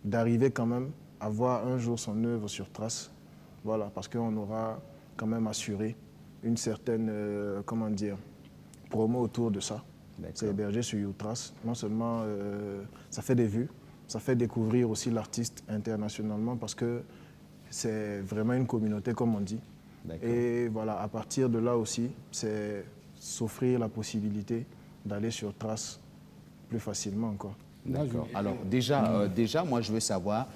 d'arriver quand même à voir un jour son œuvre sur Trace, voilà, parce qu'on aura quand même assuré une certaine, comment dire, promo autour de ça. C'est hébergé sur YouTrace. Non seulement ça fait des vues, ça fait découvrir aussi l'artiste internationalement parce que c'est vraiment une communauté, comme on dit. Et voilà, à partir de là aussi, c'est s'offrir la possibilité d'aller sur Trace plus facilement encore. D'accord. Alors déjà, moi je veux savoir,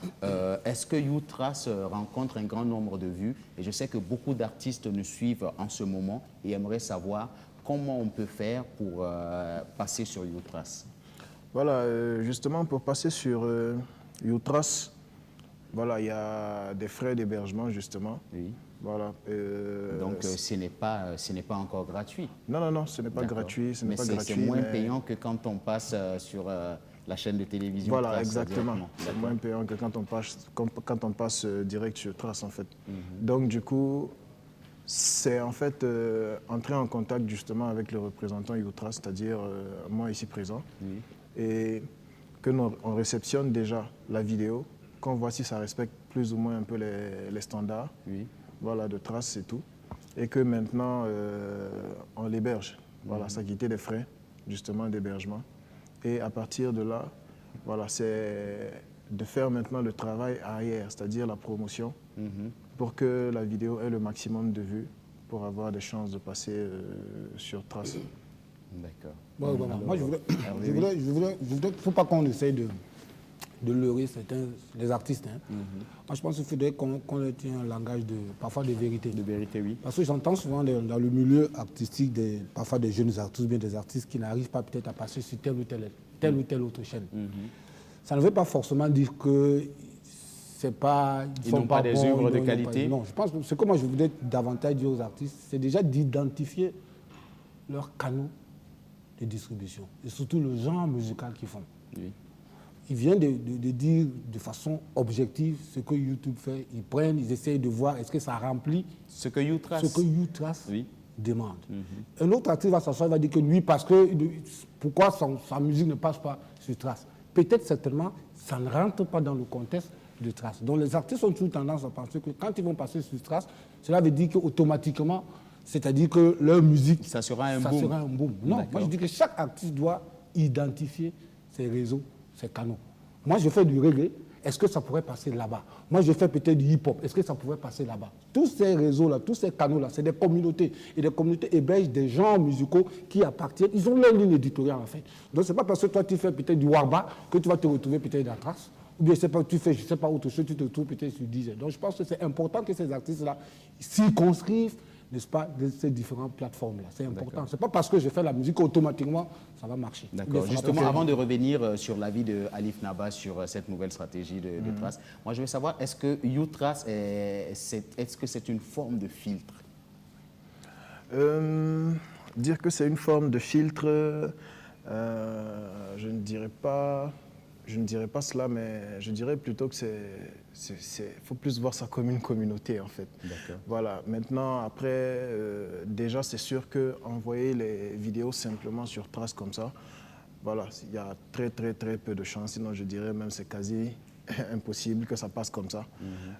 est-ce que YouTrace rencontre un grand nombre de vues? Et je sais que beaucoup d'artistes nous suivent en ce moment et aimeraient savoir comment on peut faire pour passer sur YouTrace. Voilà, justement pour passer sur YouTrace, voilà, il y a des frais d'hébergement justement. Voilà, donc ce n'est pas encore gratuit. Non, ce n'est pas gratuit. Mais c'est moins payant que quand on passe sur la chaîne de télévision. Voilà, Trace, exactement. C'est moins payant que quand on passe direct sur Trace en fait. Donc du coup, c'est en fait entrer en contact justement avec le représentant YouTrace, c'est-à-dire moi ici présent, et qu'on réceptionne déjà la vidéo, qu'on voit si ça respecte plus ou moins un peu les standards voilà, de Trace et tout, et que maintenant on l'héberge, voilà, s'acquitter des frais justement d'hébergement. Et à partir de là, voilà, c'est de faire maintenant le travail arrière, c'est-à-dire la promotion, pour que la vidéo ait le maximum de vues, pour avoir des chances de passer sur Trace. D'accord. Bon, voilà. Moi, je voudrais, il ne faut pas qu'on essaye de leurrer les artistes. Hein. Moi, je pense qu'il faudrait qu'on ait un langage parfois de vérité. De vérité, oui. Parce que j'entends souvent dans le milieu artistique, parfois des jeunes artistes, bien des artistes qui n'arrivent pas peut-être à passer sur telle ou telle autre chaîne. Ça ne veut pas forcément dire que c'est pas... Ils n'ont pas des œuvres de qualité? Non, je pense que ce que moi je voudrais davantage dire aux artistes, c'est déjà d'identifier leur canaux de distribution et surtout le genre musical qu'ils font. Oui. Ils viennent de dire de façon objective ce que YouTube fait. Ils prennent, ils essayent de voir est-ce que ça remplit ce que YouTrace oui. demande. Un autre artiste va s'asseoir et va dire que lui, parce que pourquoi sa musique ne passe pas sur Trace? Peut-être certainement, ça ne rentre pas dans le contexte de Trace. Donc les artistes ont toujours tendance à penser que quand ils vont passer sur Trace, cela veut dire qu'automatiquement, c'est-à-dire que leur musique, ça sera un boom. Non, moi je dis que chaque artiste doit identifier ses réseaux, ses canaux. Moi je fais du reggae, est-ce que ça pourrait passer là-bas? Moi je fais peut-être du hip-hop, est-ce que ça pourrait passer là-bas? Tous ces réseaux-là, tous ces canaux-là, c'est des communautés. Et des communautés hébergent des genres musicaux qui appartiennent, ils ont leur ligne éditoriale en fait. Donc c'est pas parce que toi tu fais peut-être du warba que tu vas te retrouver peut-être dans Trace. Ou bien tu fais, je ne sais pas, autre chose, tu te retrouves peut-être sur Deezer. Donc je pense que c'est important que ces artistes-là circonscrivent, n'est-ce pas, de ces différentes plateformes-là. C'est important. Ce n'est pas parce que je fais la musique qu'automatiquement, ça va marcher. D'accord. Justement, avant de revenir sur l'avis de Alif Naba sur cette nouvelle stratégie de Trace, moi je veux savoir, est-ce que YouTrace, est-ce que c'est une forme de filtre? Dire que c'est une forme de filtre, je ne dirais pas cela, mais je dirais plutôt que faut plus voir ça comme une communauté en fait. Voilà. Maintenant, après, déjà c'est sûr que envoyer les vidéos simplement sur Trace comme ça, voilà, il y a très peu de chance. Sinon, je dirais même c'est quasi impossible que ça passe comme ça.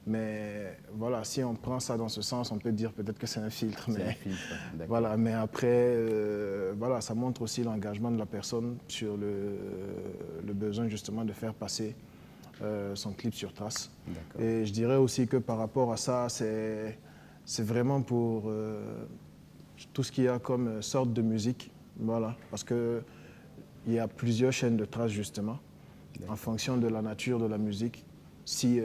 Mais voilà, si on prend ça dans ce sens, on peut dire peut-être que c'est un filtre. Voilà, mais après, voilà, ça montre aussi l'engagement de la personne sur le besoin justement de faire passer son clip sur Trace. Et je dirais aussi que par rapport à ça, c'est vraiment pour tout ce qu'il y a comme sorte de musique. Voilà, parce qu'il y a plusieurs chaînes de Trace justement. En fonction de la nature de la musique, si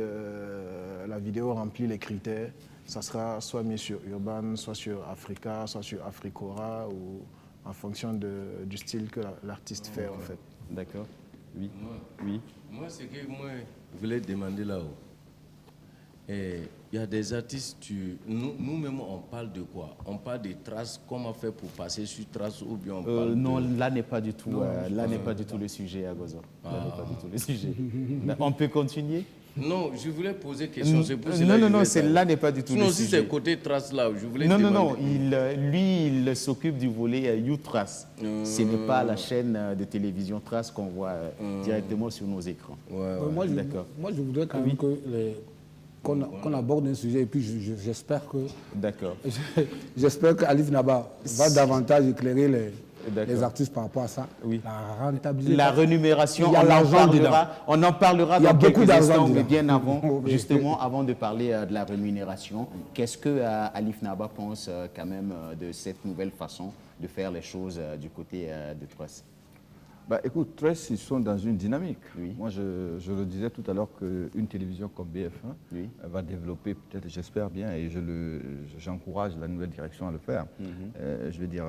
la vidéo remplit les critères, ça sera soit mis sur Urban, soit sur Africa, soit sur Africora, ou en fonction du style que l'artiste fait en fait. D'accord. Oui. Moi, ce que moi, je voulais demander là-haut, il y a des artistes, nous-mêmes, on parle de quoi? On parle des Traces, comment faire pour passer sur Trace ou bien on parle non, là n'est pas du tout, pas du tout le sujet, Agozo. Là n'est pas du tout le sujet. On peut continuer? Non, je voulais poser une question. Non, là n'est pas du tout le sujet. Non, si c'est côté Trace là, je voulais demander. Non, il s'occupe du volet YouTrace. Ce n'est pas la chaîne de télévision Trace qu'on voit directement sur nos écrans. Moi, je voudrais quand même qu'on aborde un sujet et puis j'espère que... D'accord. J'espère qu'Alif Naba va davantage éclairer les artistes par rapport à ça. Oui. La rentabilité. La rémunération, il y a l'argent dedans. On en parlera il y a dans beaucoup quelques instants, dedans. mais bien avant, justement, avant de parler de la rémunération, qu'est-ce que Alif Naba pense quand même de cette nouvelle façon de faire les choses du côté de Trace? Écoute, Trace, ils sont dans une dynamique. Oui. Moi, je le disais tout à l'heure qu'une télévision comme BF1 va développer, peut-être, j'espère bien, et j'encourage la nouvelle direction à le faire. Je veux dire,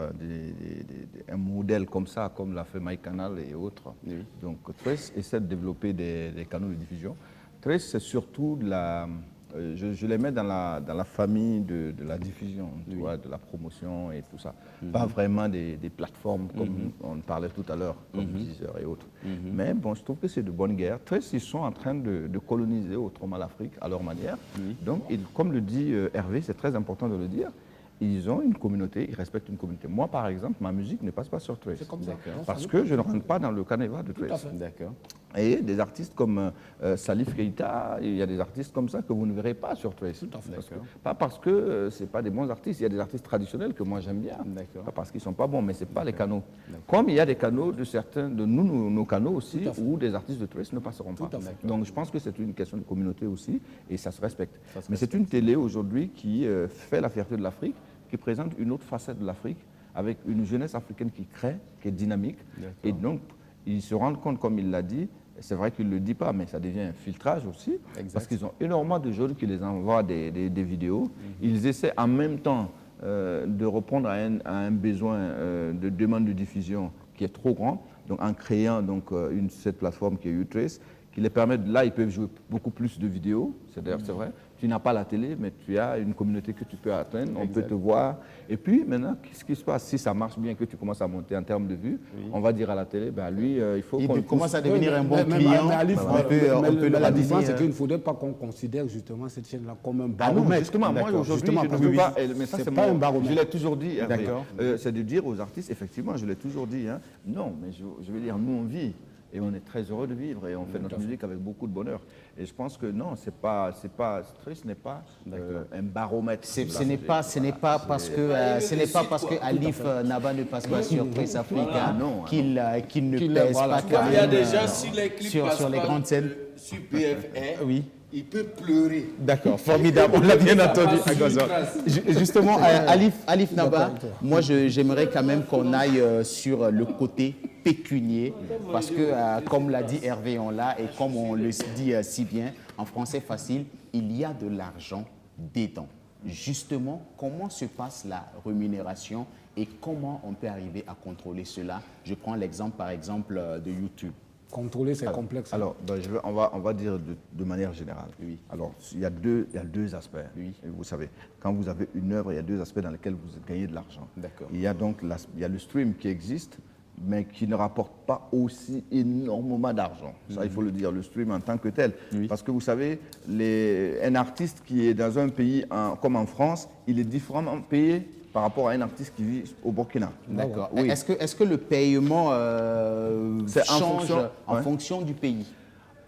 un modèle comme ça, comme l'a fait MyCanal et autres. Donc, Trace essaie de développer des canaux de diffusion. Trace, c'est surtout de la... Je les mets dans la famille de la diffusion, tu vois, de la promotion et tout ça. Pas vraiment des plateformes comme on parlait tout à l'heure, comme Deezer et autres. Mais bon, je trouve que c'est de bonne guerre. Trace, ils sont en train de coloniser autrement l'Afrique à leur manière. Donc, comme le dit Hervé, c'est très important de le dire, ils ont une communauté, ils respectent une communauté. Moi, par exemple, ma musique ne passe pas sur Trace. C'est comme ça. Parce que je ne rentre pas dans le canevas de Trace. D'accord. Et des artistes comme Salif Keita, il y a des artistes comme ça que vous ne verrez pas sur Trace. Pas parce que ce n'est pas des bons artistes, il y a des artistes traditionnels que moi j'aime bien. Pas parce qu'ils ne sont pas bons, mais ce n'est pas les canaux. Comme il y a des canaux de certains, de nous, nos canaux aussi, où des artistes de Trace ne passeront pas. Donc je pense que c'est une question de communauté aussi, et ça se respecte. Mais c'est une télé aujourd'hui qui fait la fierté de l'Afrique, qui présente une autre facette de l'Afrique, avec une jeunesse africaine qui crée, qui est dynamique. Et donc, ils se rendent compte, comme il l'a dit, c'est vrai qu'il ne le dit pas, mais ça devient un filtrage aussi, parce qu'ils ont énormément de jeunes qui les envoient des vidéos. Ils essaient en même temps de répondre à un besoin de demande de diffusion qui est trop grand, donc en créant cette plateforme qui est YouTrace, qui les permettent, là, ils peuvent jouer beaucoup plus de vidéos, c'est vrai. Tu n'as pas la télé, mais tu as une communauté que tu peux atteindre, on peut te voir. Et puis maintenant, qu'est-ce qui se passe si ça marche bien, que tu commences à monter en termes de vues, on va dire à la télé, ben lui, il faut qu'on commence à devenir un bon client. La différence, c'est qu'il ne faudrait pas qu'on considère justement cette chaîne-là comme un baromètre. Ah non, justement, moi aujourd'hui, je ne veux pas, mais ça c'est pas un baromètre. Je l'ai toujours dit, c'est de dire aux artistes, effectivement, je l'ai toujours dit, hein, non, mais je veux dire, nous on vit. Et on est très heureux de vivre et on fait notre musique avec beaucoup de bonheur. Et je pense que non, ce n'est pas un baromètre. Ce n'est pas parce que Alif Naba ne passe pas sur Trace Africa qu'il ne pèse pas quand même. Il y a des gens, si les clips passent sur les grandes scènes. Sur PFR, oui. Il peut pleurer. D'accord, formidable, on l'a bien entendu. Justement, Alif Naba, moi j'aimerais quand même qu'on aille sur le côté pécunier, parce que comme l'a dit Hervé, on l'a, et comme on le dit si bien, en français facile, il y a de l'argent dedans. Justement, comment se passe la rémunération et comment on peut arriver à contrôler cela? Je prends l'exemple par exemple de YouTube. Contrôler, c'est complexe. Alors, on va dire de manière générale. Oui. Alors, il y a deux aspects. Oui. Vous savez, quand vous avez une œuvre, il y a deux aspects dans lesquels vous gagnez de l'argent. D'accord. Il y a donc le stream qui existe, mais qui ne rapporte pas aussi énormément d'argent. Ça, il faut le dire, le stream en tant que tel. Oui. Parce que vous savez, un artiste qui est dans un pays comme en France, il est différemment payé par rapport à un artiste qui vit au Burkina. D'accord. Oui. Est-ce que le paiement change en fonction du pays?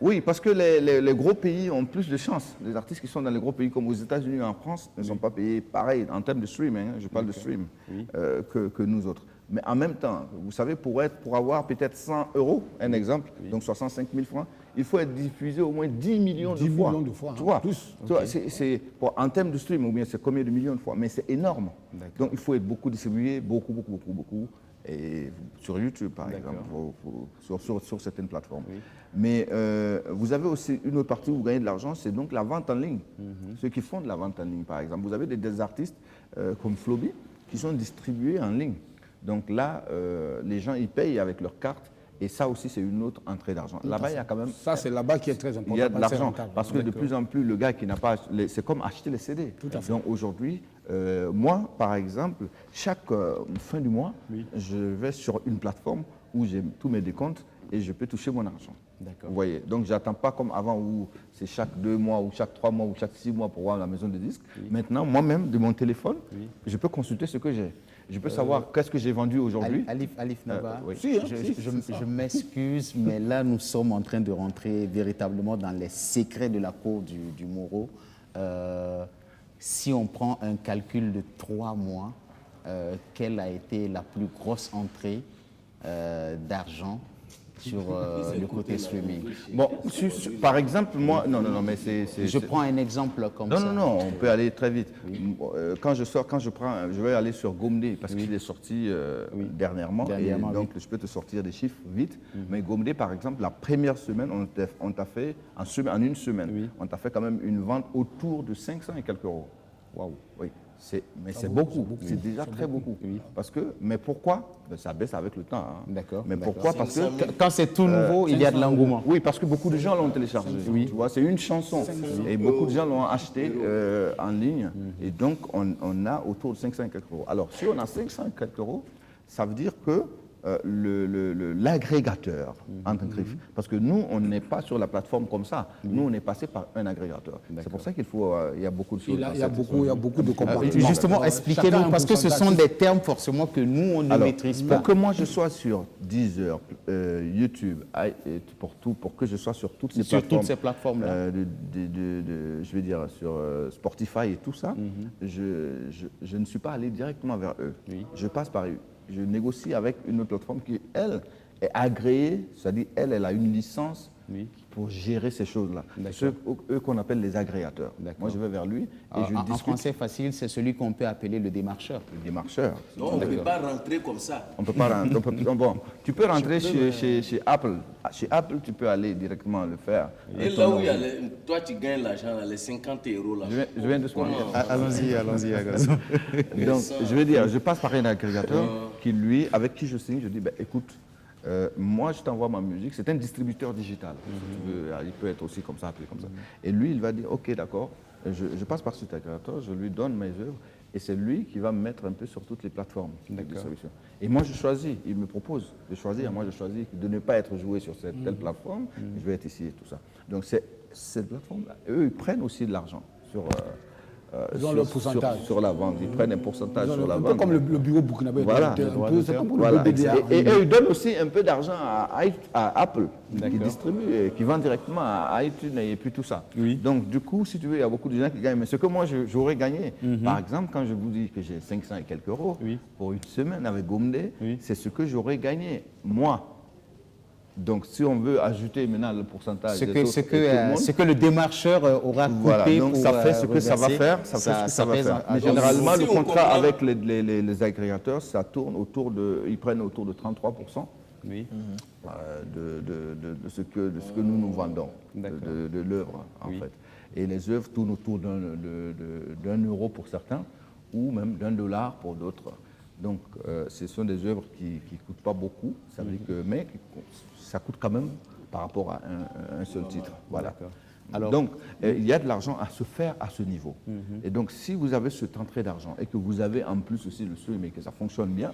Oui, parce que les gros pays ont plus de chance. Les artistes qui sont dans les gros pays comme aux États-Unis ou en France ne sont pas payés pareil en termes de stream, hein, je parle de stream, que nous autres. Mais en même temps, vous savez, pour avoir peut-être 100 €, un exemple, donc 65 000 francs, il faut être diffusé au moins 10 millions de fois. 10 millions de fois, tu vois, plus. Tu vois, en termes de stream, ou bien c'est combien de millions de fois, mais c'est énorme. Donc il faut être beaucoup distribué, beaucoup. Et sur YouTube, par exemple, sur certaines plateformes. Oui. Mais vous avez aussi une autre partie où vous gagnez de l'argent, c'est donc la vente en ligne. Ceux qui font de la vente en ligne, par exemple. Vous avez des artistes comme Floby qui sont distribués en ligne. Donc là, les gens, ils payent avec leur carte. Et ça aussi, c'est une autre entrée d'argent. Là-bas, il y a quand même... Ça, c'est là-bas qui est très important. Il y a de l'argent. Parce que de plus en plus, le gars qui n'a pas... C'est comme acheter les CD. Tout à fait. Donc aujourd'hui, moi, par exemple, chaque fin du mois, je vais sur une plateforme où j'ai tous mes décomptes et je peux toucher mon argent. Vous voyez. Donc, je n'attends pas comme avant où c'est chaque 2 mois ou chaque 3 mois ou chaque 6 mois pour voir la maison de disques. Maintenant, moi-même, de mon téléphone, je peux consulter ce que j'ai. Je peux savoir qu'est-ce que j'ai vendu aujourd'hui. Alif Naba, je m'excuse, mais là, nous sommes en train de rentrer véritablement dans les secrets de la cour du Moro. Si on prend un calcul de 3 mois, quelle a été la plus grosse entrée d'argent sur le côté streaming? Bon, par exemple, moi... Non, mais c'est... Je prends un exemple comme ça. Non, on peut aller très vite. Je vais aller sur Gomdé, parce qu'il est sorti dernièrement, et donc je peux te sortir des chiffres vite. Mais Gomdé, par exemple, la première semaine, on t'a fait, en une semaine, on t'a fait quand même une vente autour de 500 et quelques euros. Waouh, oui. Mais c'est beaucoup, c'est déjà très beaucoup. Parce que, mais pourquoi? Ça baisse avec le temps. Hein. D'accord. Mais pourquoi? Parce que quand c'est tout nouveau, il y a de l'engouement. Oui, parce que beaucoup de gens l'ont téléchargé. Oui. Tu vois, c'est une chanson. Et beaucoup de gens l'ont acheté en ligne. Et donc, on a autour de 500 et quelques euros. Alors, si on a 500 et quelques euros, ça veut dire que l'agrégateur, entre griffes. Parce que nous, on n'est pas sur la plateforme comme ça. Nous, on est passé par un agrégateur. C'est pour ça qu'il faut, il y a beaucoup de choses. Il y a beaucoup de comportements. Justement, expliquez-nous, parce que ce sont des termes forcément que nous, on ne maîtrise pas. Pour que moi, je sois sur Deezer, YouTube, pour que je sois sur toutes ces plateformes. Sur toutes ces plateformes-là. Je vais dire, sur Spotify et tout ça, je ne suis pas allé directement vers eux. Je passe par eux. Je négocie avec une autre plateforme qui, elle, est agréée, c'est-à-dire, elle a une licence pour gérer ces choses-là. Eux qu'on appelle les agrégateurs. Moi, je vais vers lui et je discute. En français facile, c'est celui qu'on peut appeler le démarcheur. Le démarcheur. Non, on ne peut pas rentrer comme ça. On peut pas rentrer. Bon, tu peux rentrer chez Apple. Chez Apple, tu peux aller directement le faire. Et là où il y a toi, tu gagnes l'argent, les 50 € là. Je viens de se demander. Allons-y. Donc, je veux dire, je passe par un agrégateur qui, lui, avec qui je signe, je dis, ben, écoute, moi, je t'envoie ma musique. C'est un distributeur digital. Si tu veux, il peut être aussi comme ça, appelé comme ça. Et lui, il va dire, OK, d'accord, je passe par cet agrégateur, je lui donne mes œuvres, et c'est lui qui va me mettre un peu sur toutes les plateformes de distribution. Et moi, je choisis, il me propose de choisir, moi je choisis de ne pas être joué sur cette telle plateforme, je vais être ici et tout ça. Donc, cette plateforme-là, eux, ils prennent aussi de l'argent sur... Ils ont leur pourcentage. Sur la vente. Ils prennent un pourcentage sur la vente. Un peu comme le bureau burkinabé. Voilà. C'est comme Voilà. le BDA. Et eux, ils donnent aussi un peu d'argent à Apple, qui distribue, qui vend directement à iTunes et puis tout ça. Donc, du coup, si tu veux, il y a beaucoup de gens qui gagnent. Mais ce que moi, j'aurais gagné, par exemple, quand je vous dis que j'ai 500 et quelques euros pour une semaine avec Gomde, c'est ce que j'aurais gagné, moi. Donc, si on veut ajouter maintenant le pourcentage, ce que le démarcheur aura coupé donc pour ça fait ce que ça va faire, Mais généralement, le contrat avec les agrégateurs, ça tourne autour de, ils prennent autour de 33% de ce que nous vendons, de l'œuvre en fait. Et les œuvres tournent autour d'un euro pour certains, ou même $1 pour d'autres. Donc, ce sont des œuvres qui ne coûtent pas beaucoup, ça veut dire que, mais ça coûte quand même par rapport à un seul titre. Voilà. Alors, donc, il y a de l'argent à se faire à ce niveau. Et donc, si vous avez cette entrée d'argent et que vous avez en plus aussi le stream et que ça fonctionne bien,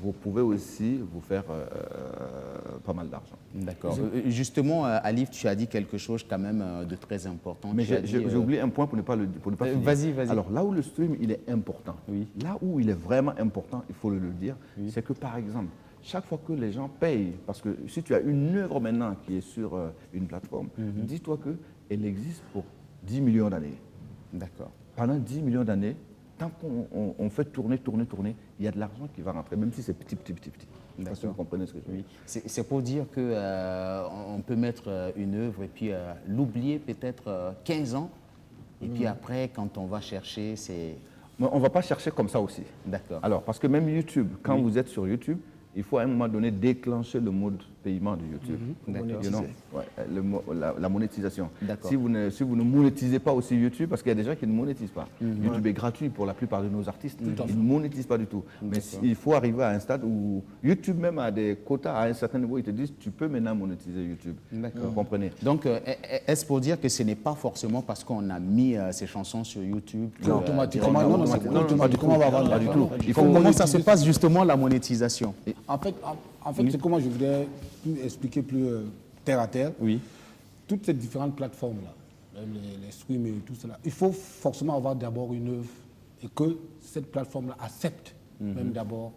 vous pouvez aussi vous faire pas mal d'argent. D'accord. Justement, Alif, tu as dit quelque chose quand même de très important. Mais j'ai oublié un point pour ne pas finir. Vas-y. Alors, là où le stream, il est important, là où il est vraiment important, il faut le dire, c'est que par exemple, chaque fois que les gens payent, parce que si tu as une œuvre maintenant qui est sur une plateforme, dis-toi qu'elle existe pour 10 millions d'années. D'accord. Pendant 10 millions d'années, tant qu'on fait tourner, il y a de l'argent qui va rentrer, même si c'est petit. Je ne sais pas si vous comprenez ce que je veux dire. C'est pour dire qu'on peut mettre une œuvre et puis l'oublier peut-être 15 ans, et puis après, quand on va chercher, c'est... Mais on ne va pas chercher comme ça aussi. D'accord. Alors, parce que même YouTube, quand vous êtes sur YouTube, il faut à un moment donné déclencher le mode paiement de YouTube. La monétisation. Si vous ne monétisez pas aussi YouTube, parce qu'il y a des gens qui ne monétisent pas. YouTube est gratuit pour la plupart de nos artistes. Ils ne monétisent pas du tout. Mais il faut arriver à un stade où YouTube même a des quotas à un certain niveau. Ils te disent, tu peux maintenant monétiser YouTube. Vous comprenez? Donc, est-ce pour dire que ce n'est pas forcément parce qu'on a mis ces chansons sur YouTube automatiquement, on va avoir pas du tout. Comment ça se passe justement la monétisation? En fait, c'est comment je voudrais expliquer plus terre à terre. Toutes ces différentes plateformes-là, même les streams et tout cela, il faut forcément avoir d'abord une œuvre et que cette plateforme-là accepte même d'abord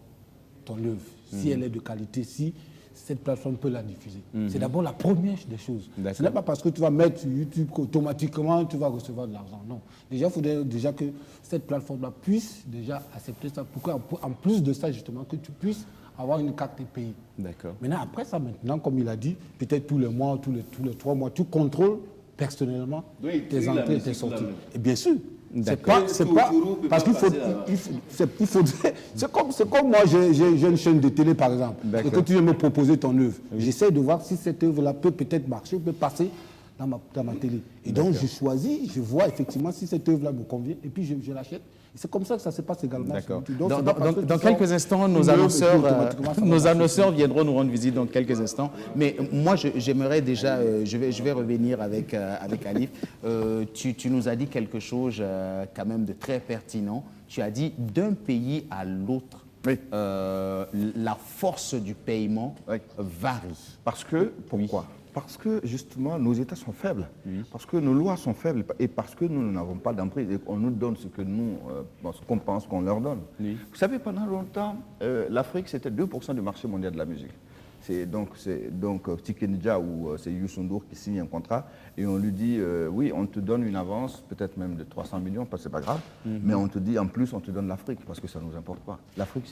ton œuvre, si elle est de qualité, si cette plateforme peut la diffuser. C'est d'abord la première des choses. Ce n'est pas parce que tu vas mettre sur YouTube qu'automatiquement tu vas recevoir de l'argent. Non. Déjà, il faudrait déjà que cette plateforme-là puisse déjà accepter ça, pour qu'en plus de ça, justement, que tu puisses avoir une carte de pays. D'accord. Maintenant, après ça, comme il a dit, peut-être tous les mois, tous les 3 mois, tu contrôles personnellement tes entrées et tes sorties. Et bien sûr. C'est pas parce qu'il faut, c'est comme moi, j'ai une chaîne de télé par exemple, et que tu viens me proposer ton œuvre. J'essaie de voir si cette œuvre-là peut peut-être marcher, peut passer dans ma télé. Et donc je choisis, je vois effectivement si cette œuvre-là me convient, et puis je l'achète. C'est comme ça que ça se passe également. Dans quelques instants, nos annonceurs viendront nous rendre visite dans quelques instants. Mais moi, j'aimerais déjà, je vais revenir avec Alif. Tu nous as dit quelque chose quand même de très pertinent. Tu as dit d'un pays à l'autre, la force du paiement varie. Parce que, pourquoi ? Parce que justement, nos États sont faibles, parce que nos lois sont faibles et parce que nous n'avons pas d'emprise et qu'on nous donne ce que nous, ce qu'on pense qu'on leur donne. Vous savez, pendant longtemps, l'Afrique, c'était 2% du marché mondial de la musique. C'est donc Tikenja ou c'est Youssou N'Dour qui signe un contrat et on lui dit oui, on te donne une avance, peut-être même de 300 millions, parce que c'est pas grave, mais on te dit en plus on te donne l'Afrique parce que ça nous importe pas. L'Afrique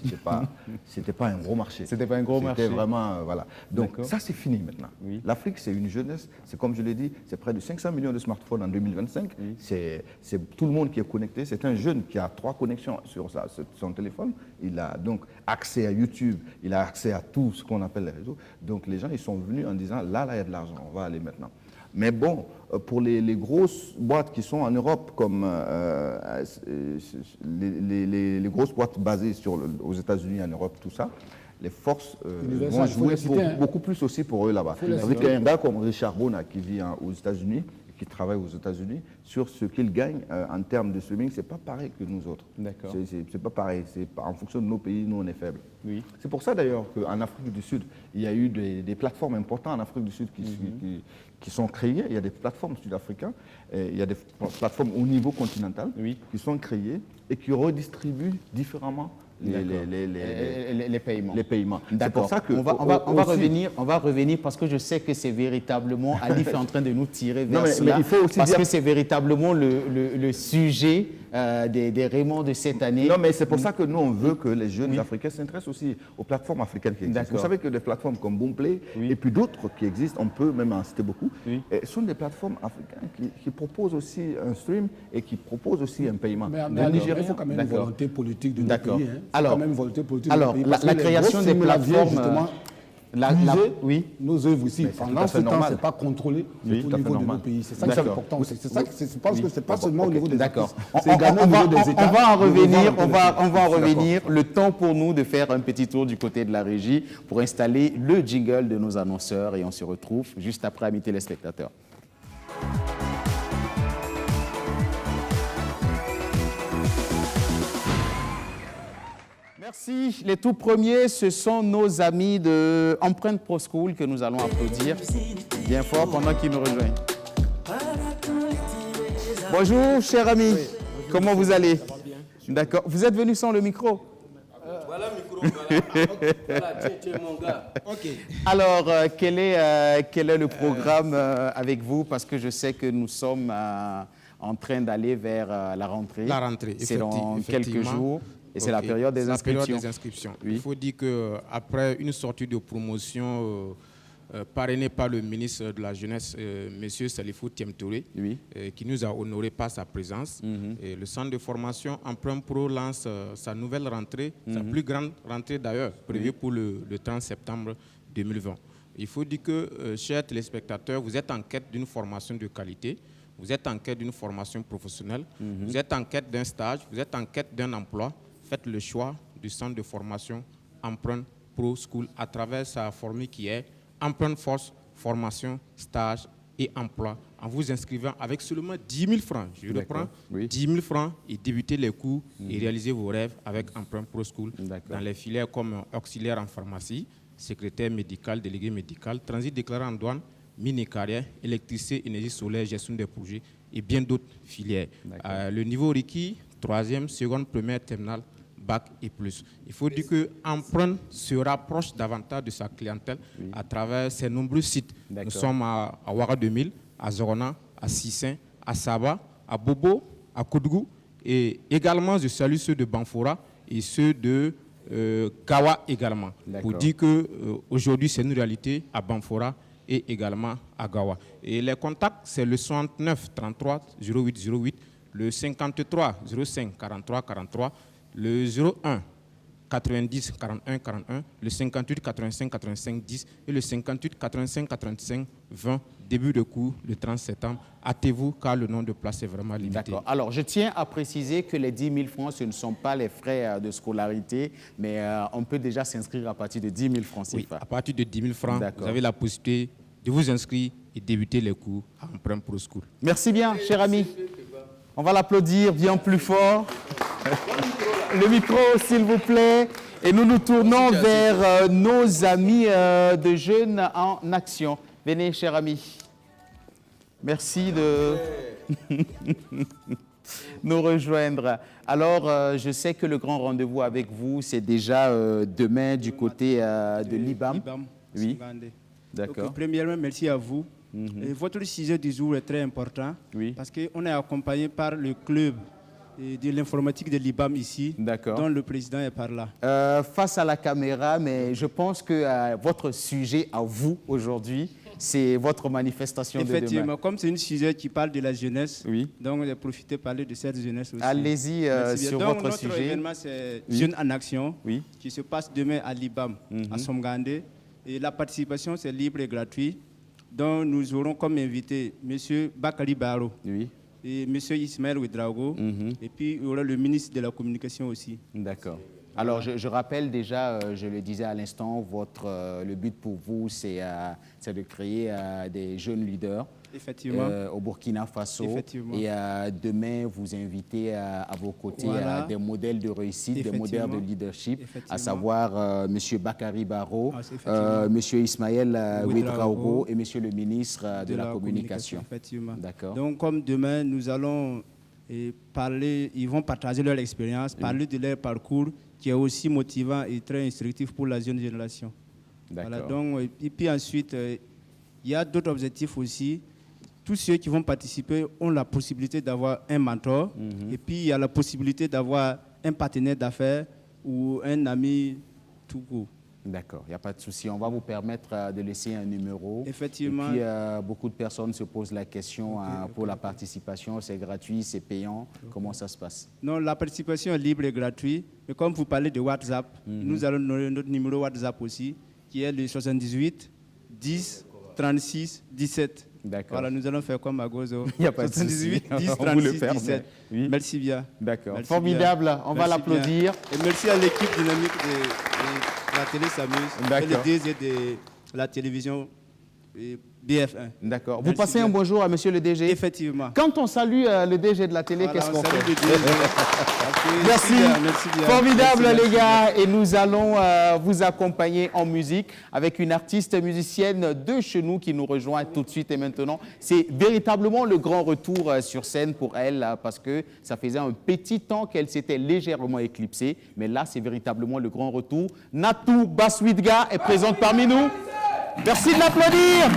c'était pas un gros marché. C'était pas un gros marché. C'était vraiment voilà. Donc ça c'est fini maintenant. L'Afrique c'est une jeunesse, c'est comme je l'ai dit, c'est près de 500 millions de smartphones en 2025. C'est tout le monde qui est connecté. C'est un jeune qui a 3 connexions sur son téléphone. Il a donc accès à YouTube, il a accès à tout ce qu'on appelle les réseaux. Donc les gens ils sont venus en disant là il y a de l'argent, on va aller maintenant. Mais bon, pour les grosses boîtes qui sont en Europe, comme les grosses boîtes basées aux États-Unis, en Europe, tout ça, les forces Universal, vont il faut jouer les citer, hein. beaucoup plus aussi pour eux là-bas. Ça veut dire qu'il y a un gars comme Richard Bona qui vit aux États-Unis, qui travaille aux États-Unis, sur ce qu'il gagne en termes de streaming, c'est pas pareil que nous autres. D'accord. C'est pas pareil. En fonction de nos pays, nous, on est faibles. Oui. C'est pour ça, d'ailleurs, qu'en Afrique du Sud, il y a eu des plateformes importantes en Afrique du Sud qui sont créées. Il y a des plateformes sud-africaines, il y a des plateformes au niveau continental qui sont créées et qui redistribuent différemment les paiements. C'est pour ça que on va revenir parce que je sais que c'est véritablement, Alif est en train de nous tirer vers cela, parce que c'est véritablement le sujet des Raymond de cette année. Non, mais c'est pour ça que nous, on veut que les jeunes africains s'intéressent aussi aux plateformes africaines qui existent. Vous savez que des plateformes comme Boomplay et puis d'autres qui existent, on peut même en citer beaucoup, sont des plateformes africaines qui proposent aussi un stream et qui proposent aussi un paiement. Mais il faut quand même une volonté politique de nos pays. Alors, la création des plateformes... nos œuvres ici, pendant ce temps, ce n'est pas contrôlé au niveau de nos pays. C'est ça qui est important. C'est ça que je pense que ce n'est pas seulement au niveau des artistes. C'est également au niveau des États. On va en revenir. Le temps pour nous de faire un petit tour du côté de la régie pour installer le jingle de nos annonceurs et on se retrouve juste après, amis téléspectateurs. Merci. Les tout premiers, ce sont nos amis de Empreinte Pro School que nous allons applaudir bien fort pendant qu'ils nous rejoignent. Bonjour, cher ami. Oui. Comment vous allez? D'accord. Vous êtes venu sans le micro? Voilà le micro. Voilà, tiens, mon gars. Okay. Alors, quel est le programme avec vous? Parce que je sais que nous sommes en train d'aller vers la rentrée. La rentrée, c'est dans quelques jours. Et c'est la période des inscriptions. Oui. Il faut dire qu'après une sortie de promotion parrainée par le ministre de la Jeunesse, M. Salifou Thiemtouré, qui nous a honorés par sa présence, et le centre de formation Empreinte Pro lance sa nouvelle rentrée, sa plus grande rentrée d'ailleurs, prévue pour le 30 septembre 2020. Il faut dire que, chers téléspectateurs, vous êtes en quête d'une formation de qualité, vous êtes en quête d'une formation professionnelle, vous êtes en quête d'un stage, vous êtes en quête d'un emploi. Faites le choix du centre de formation Empreinte Pro School à travers sa formule qui est Empreinte Force, formation, stage et emploi, en vous inscrivant avec seulement 10 000 francs. Je reprends, 10 000 francs et débuter les cours et réaliser vos rêves avec Empreinte Pro School dans les filières comme auxiliaire en pharmacie, secrétaire médical, délégué médical, transit déclaré en douane, mini-carrière, électricité, énergie solaire, gestion des projets et bien d'autres filières. Le niveau requis, 3e, seconde, première, terminale, bac et plus. Il faut dire que Empreinte se rapproche davantage de sa clientèle à travers ses nombreux sites. Nous sommes à Ouara 2000, à Zorona, à Sissin, à Saba, à Bobo, à Koudgou et également je salue ceux de Banfora et ceux de Gawa également. Pour dire qu'aujourd'hui c'est une réalité à Banfora et également à Gawa. Et les contacts, c'est le 69 33 08 08, le 53 05 43 43, le 01 90 41 41, le 58 85 85 10 et le 58 85 85 20. Début de cours le 30 septembre. Hâtez-vous car le nombre de places est vraiment limité. D'accord. Alors, je tiens à préciser que les 10 000 francs, ce ne sont pas les frais de scolarité, mais on peut déjà s'inscrire à partir de 10 000 francs. Oui, à partir de 10 000 francs, vous avez la possibilité de vous inscrire et débuter les cours à Empreinte Pro School. Merci bien, cher ami. On va l'applaudir bien plus fort. Le micro, s'il vous plaît. Et nous nous tournons vers nos amis de Jeunes en Action. Venez, cher ami. Merci de nous rejoindre. Alors, je sais que le grand rendez-vous avec vous, c'est déjà demain du côté de l'IBAM. Oui. D'accord. Okay, premièrement, merci à vous. Et votre sujet du jour est très important parce qu'on est accompagné par le club de l'informatique de l'IBAM ici, dont le président est par là. Face à la caméra, mais je pense que votre sujet à vous aujourd'hui, c'est votre manifestation de demain. Effectivement, comme c'est un sujet qui parle de la jeunesse, donc j'ai profité de parler de cette jeunesse aussi. Allez-y sur donc, votre sujet. Notre événement, c'est Jeunes en Action, qui se passe demain à l'IBAM, à Somgandé. Et la participation, c'est libre et gratuit. Donc, nous aurons comme invité M. Bakari Baro et M. Ismaël Ouedraogo. Et puis, il y aura le ministre de la Communication aussi. D'accord. Alors, je rappelle déjà, je le disais à l'instant, le but pour vous, c'est de créer des jeunes leaders. Effectivement. Au Burkina Faso. Effectivement. Et demain, vous invitez à vos côtés des modèles de réussite, des modèles de leadership, à savoir M. Bakary Barrault, M. Ismaël Ouedraogo et M. le ministre de la Communication. Effectivement. D'accord. Donc, comme demain, nous allons parler, ils vont partager leur expérience, parler de leur parcours, qui est aussi motivant et très instructif pour la jeune génération. D'accord. Voilà, donc, et puis ensuite, il y a d'autres objectifs aussi. Tous ceux qui vont participer ont la possibilité d'avoir un mentor, et puis il y a la possibilité d'avoir un partenaire d'affaires ou un ami tout court. D'accord, il n'y a pas de souci. On va vous permettre de laisser un numéro. Effectivement. Et puis, beaucoup de personnes se posent la question pour la participation. C'est gratuit, c'est payant. Comment ça se passe? Non, la participation est libre et gratuite. Mais comme vous parlez de WhatsApp, nous allons donner notre numéro WhatsApp aussi, qui est le 78 10 36 17. D'accord. Voilà, nous allons faire comme à Gozo. Il n'y a pas de 78 souci. 10 On vous 36 le permet. 17. Oui. Merci bien. D'accord. Merci Formidable. bien. On va l'applaudir. Et merci à l'équipe dynamique de la télé S'amuse et le DG de la télévision BF1. D'accord. Vous passez un bonjour à monsieur le DG? Effectivement. Quand on salue le DG de la télé, qu'est-ce qu'on fait? Merci. Merci bien. Formidable, merci, les gars. Et nous allons vous accompagner en musique avec une artiste musicienne de chez nous qui nous rejoint tout de suite et maintenant. C'est véritablement le grand retour sur scène pour elle parce que ça faisait un petit temps qu'elle s'était légèrement éclipsée. Mais là, c'est véritablement le grand retour. Natou Baswidga est présente parmi nous. Merci de l'applaudir.